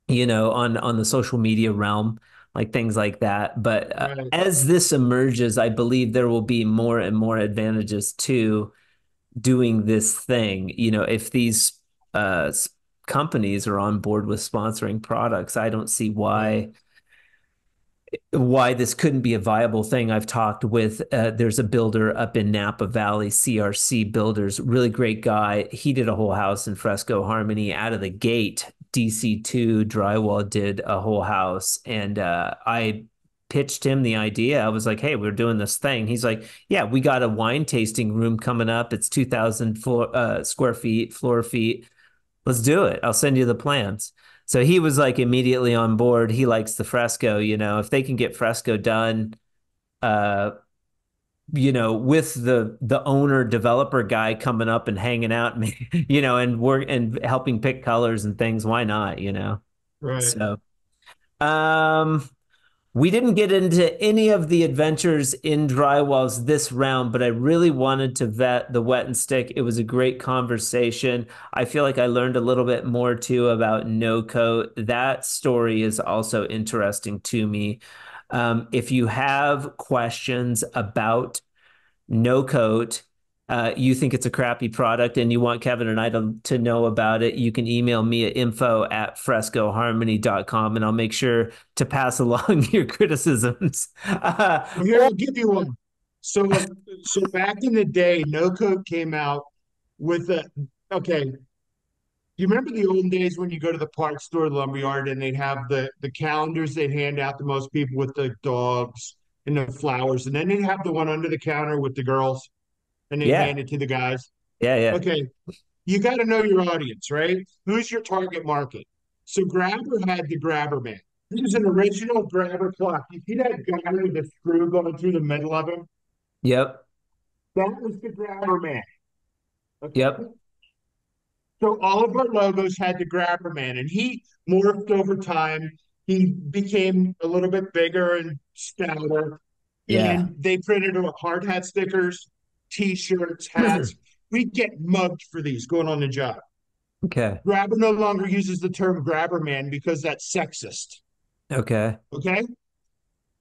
on the social media realm, like things like that. But Right. as this emerges, I believe there will be more and more advantages to doing this thing. If these uh, companies are on board with sponsoring products, I don't see Right. why this couldn't be a viable thing. I've talked with there's a builder up in Napa Valley, CRC Builders, really great guy. He did a whole house in Fresco Harmony out of the gate. DC2 Drywall did a whole house, and I pitched him the idea. I was like, "Hey, we're doing this thing." He's like, "Yeah, we got a wine tasting room coming up. It's 2,000 square feet, floor feet. Let's do it. I'll send you the plans." So he was like immediately on board. He likes the fresco, if they can get fresco done, uh, with the owner developer guy coming up and hanging out, and, and work and helping pick colors and things, why not? Right. So, um, we didn't get into any of the adventures in drywalls this round, but I really wanted to vet the wet and stick. It was a great conversation. I feel like I learned a little bit more too about no coat. That story is also interesting to me. If you have questions about no coat, you think it's a crappy product and you want Kevin and I to know about it, you can email me at info@frescoharmony.com and I'll make sure to pass along your criticisms. Well, here, I'll give you one. So back in the day, No Coat came out with okay. You remember the old days when you go to the parts store, lumberyard, and they'd have the calendars they'd hand out to most people with the dogs and the flowers, and then they'd have the one under the counter with the girls, and they'd Yeah, hand it to the guys. yeah, yeah. Okay, you got to know your audience, right? Who's your target market? So Grabber had the Grabber Man. He was an original Grabber clock. You see that guy with the screw going through the middle of him? Yep, That was the Grabber Man. Okay. yep, So all of our logos had the Grabber Man, and he morphed over time. He became a little bit bigger and stouter, yeah, and they printed hard hat stickers. T-shirts, hats. We get mugged for these going on the job. Okay. Grabber no longer uses the term grabber man because that's sexist. Okay. Okay.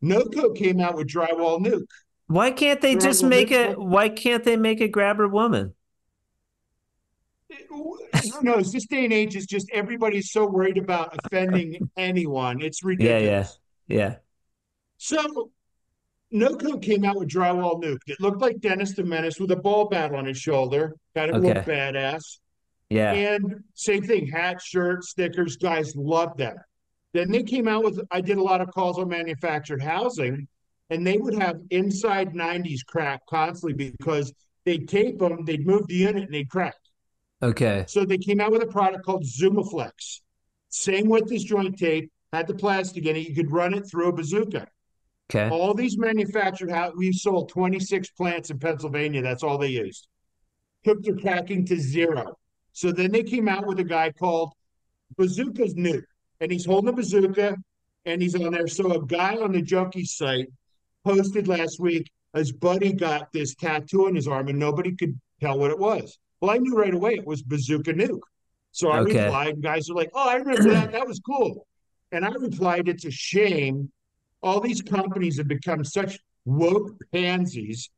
No Coat came out with Drywall Nuke. Why can't they just Drywall make Nuke. why can't they make a grabber woman? Who knows? This day and age is just everybody's so worried about offending anyone. It's Yeah, yeah, ridiculous. yeah. So No Coat came out with Drywall Nuke. It looked like Dennis the Menace with a ball bat on his shoulder. Kind of looked Okay. badass. Yeah. And same thing, hats, shirts, stickers, guys loved them. Then they came out with, I did a lot of calls on manufactured housing, and they would have inside 90s crack constantly because they'd tape them, they'd move the unit, and they'd crack. Okay. So they came out with a product called Zumaflex. Same with this joint tape, had the plastic in it. You could run it through a bazooka. Okay. All these manufactured houses, we sold 26 plants in Pennsylvania. That's all they used. Took their cracking to zero. So then they came out with a guy called Bazooka's New, and he's holding a bazooka and he's on there. So a guy on the junkie site posted last week his buddy got this tattoo on his arm and nobody could tell what it was. Well, I knew right away it was Bazooka Nuke. So I Okay. replied, and guys are like, "Oh, I remember that. That was cool." And I replied, "It's a shame. All these companies have become such woke pansies.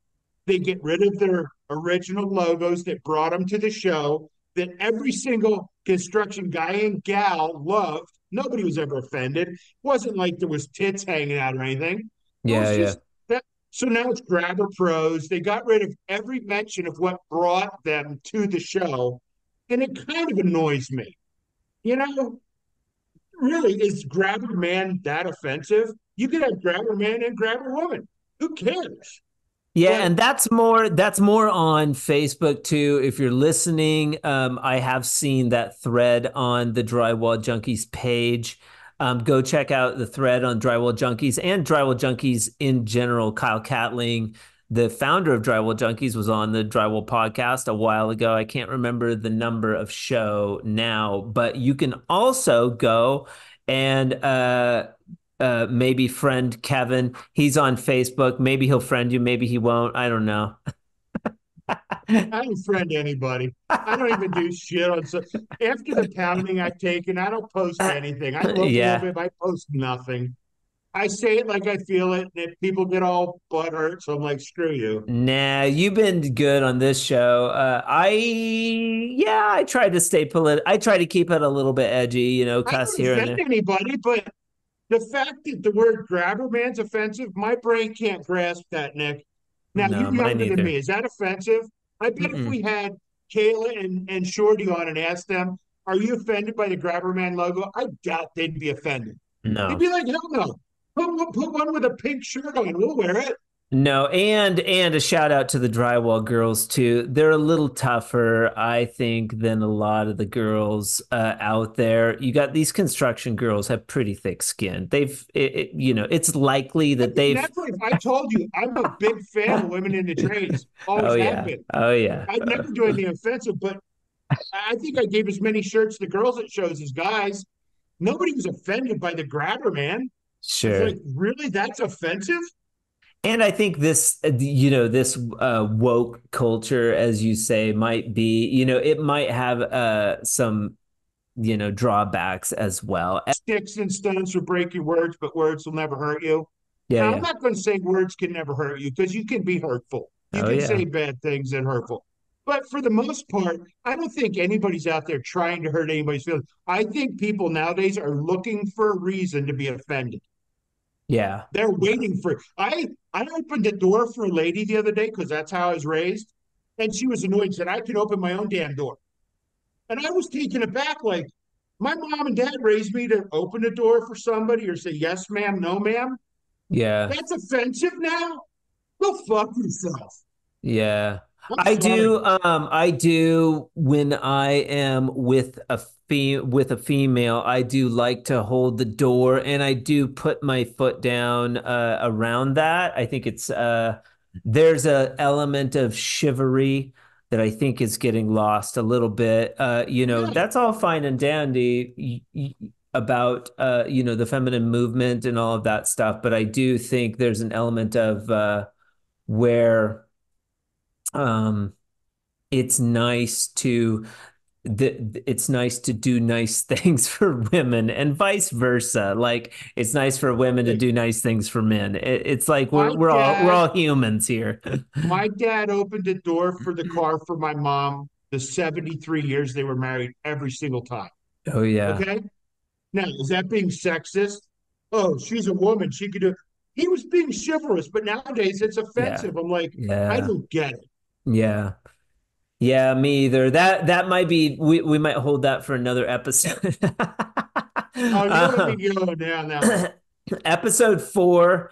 They get rid of their original logos that brought them to the show that every single construction guy and gal loved. Nobody was ever offended. It wasn't like there was tits hanging out or anything. It Yeah, was yeah. just that. So now it's Grabber Pros. They got rid of every mention of what brought them to the show. And it kind of annoys me. You know, really, is Grabber Man that offensive? You could have Grabber Man and Grabber Woman. Who cares? Yeah, But and that's more on Facebook too. If you're listening, I have seen that thread on the Drywall Junkies page. Go check out the thread on Drywall Junkies and Drywall Junkies in general. Kyle Catling, the founder of Drywall Junkies, was on the Drywall podcast a while ago. I can't remember the number of show now, but you can also go and maybe friend Kevin. He's on Facebook. Maybe he'll friend you. Maybe he won't. I don't know. I don't friend anybody. I don't even do shit on so after the pounding I've taken, I don't post anything. I look a little Yeah. bit, but I post nothing. I say it like I feel it, and if people get all butthurt, so I'm like, screw you. Nah, you've been good on this show. I try to stay I try to keep it a little bit edgy, I cuss don't here and offend there. anybody, but the fact that the word grabber man's offensive, my brain can't grasp that, Nick. Now No, you're mine younger than either. me. Is that offensive? I bet if Mm-mm. we had Kayla and Shorty on and asked them, "Are you offended by the grabber man logo?" I doubt they'd be offended. They'd No. be like, "Hell no! Put one with a pink shirt on. We'll wear it." No, and a shout out to the drywall girls too. They're a little tougher, I think, than a lot of the girls out there. You got these construction girls have pretty thick skin. It's likely I that mean, they've. that's what I told you. I'm a big fan of women in the trades. Oh Always have yeah, been. oh yeah, I'd never do anything offensive, but I think I gave as many shirts to girls at shows as guys. Nobody was offended by the grabber man. It's sure. like, really, that's offensive? And I think this woke culture, as you say, might be, it might have some, drawbacks as well. Sticks and stones for breaking words, but words will never hurt you. Yeah, Now, I'm yeah. not going to say words can never hurt you because you can be hurtful. You Oh can yeah. say bad things and hurtful. But for the most part, I don't think anybody's out there trying to hurt anybody's feelings. I think people nowadays are looking for a reason to be offended. Yeah. They're waiting for I opened the door for a lady the other day because that's how I was raised. And she was annoyed and said, I can open my own damn door. And I was taken aback, like my mom and dad raised me to open the door for somebody or say yes, ma'am, no, ma'am. Yeah. That's offensive now. Go fuck yourself. Yeah. I'm I sorry. do I do when I am with a female, I do like to hold the door and I do put my foot down around that. I think it's there's a element of chivalry that I think is getting lost a little bit. Yeah. That's all fine and dandy about the feminine movement and all of that stuff, but I do think there's an element of where um, it's nice to it's nice to do nice things for women and vice versa. Like it's nice for women to Hey, do nice things for men. It's like my we're dad, all humans here. my dad opened the door for the car for my mom the 73 years they were married every single time. Oh yeah. Okay. Now, is that being sexist? Oh, she's a woman. She could do. He was being chivalrous, but nowadays it's Yeah. offensive. I'm like, I Yeah. don't get it. Yeah. Yeah, me either. That might be we might hold that for another episode. Oh, you let me Uh, go down that one. episode 4,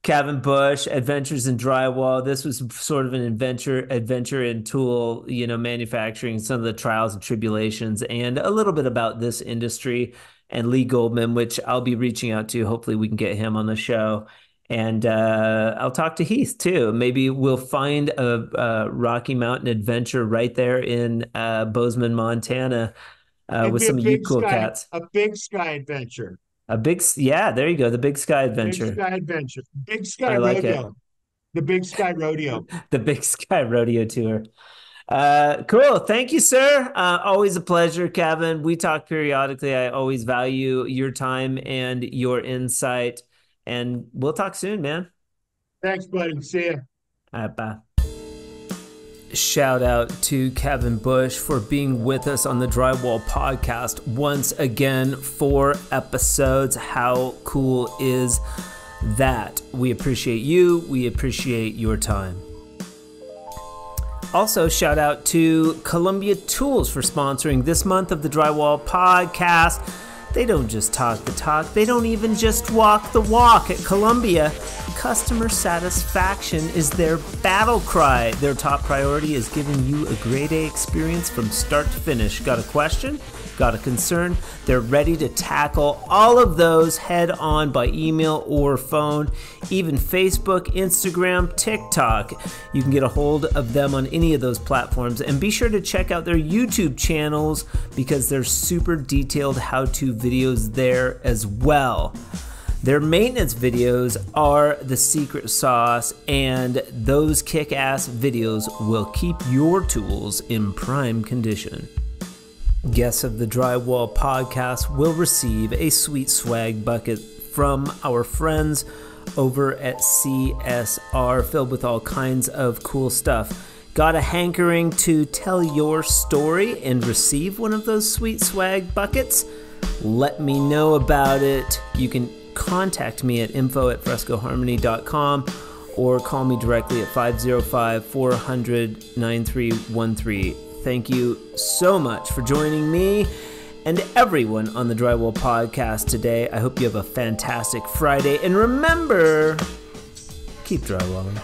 Kevin Bush, Adventures in Drywall. This was sort of an adventure in tool, manufacturing, some of the trials and tribulations, and a little bit about this industry and Lee Goldman, which I'll be reaching out to. Hopefully, we can get him on the show. And I'll talk to Heath too. Maybe we'll find a Rocky Mountain adventure right there in Bozeman, Montana, It'd with be some of you cool cats. a big sky adventure, Yeah, there you go. The Big Sky big Adventure. sky adventure, big sky I like it. rodeo, the big sky rodeo. The Big Sky Rodeo Tour. Cool. Thank you, sir. Always a pleasure, Kevin. We talk periodically. I always value your time and your insight. And we'll talk soon, man. Thanks, buddy. See ya. All right, bye. Shout out to Kevin Bush for being with us on the Drywall Podcast once again. 4 episodes. How cool is that? We appreciate you. We appreciate your time. Also, shout out to Columbia Tools for sponsoring this month of the Drywall Podcast. They don't just talk the talk, they don't even just walk the walk at Columbia. Customer satisfaction is their battle cry. Their top priority is giving you a grade A experience from start to finish. Got a question? Got a concern? They're ready to tackle all of those head on by email or phone, even Facebook, Instagram, TikTok. You can get a hold of them on any of those platforms, and be sure to check out their YouTube channels because there's super detailed how-to videos there as well. Their maintenance videos are the secret sauce, and those kick-ass videos will keep your tools in prime condition. Guests of the Drywall Podcast will receive a sweet swag bucket from our friends over at CSR, filled with all kinds of cool stuff. Got a hankering to tell your story and receive one of those sweet swag buckets? Let me know about it. You can contact me at info@frescoharmony.com or call me directly at 505-400-9313. Thank you so much for joining me and everyone on the Drywall Podcast today. I hope you have a fantastic Friday. And remember, keep drywalling.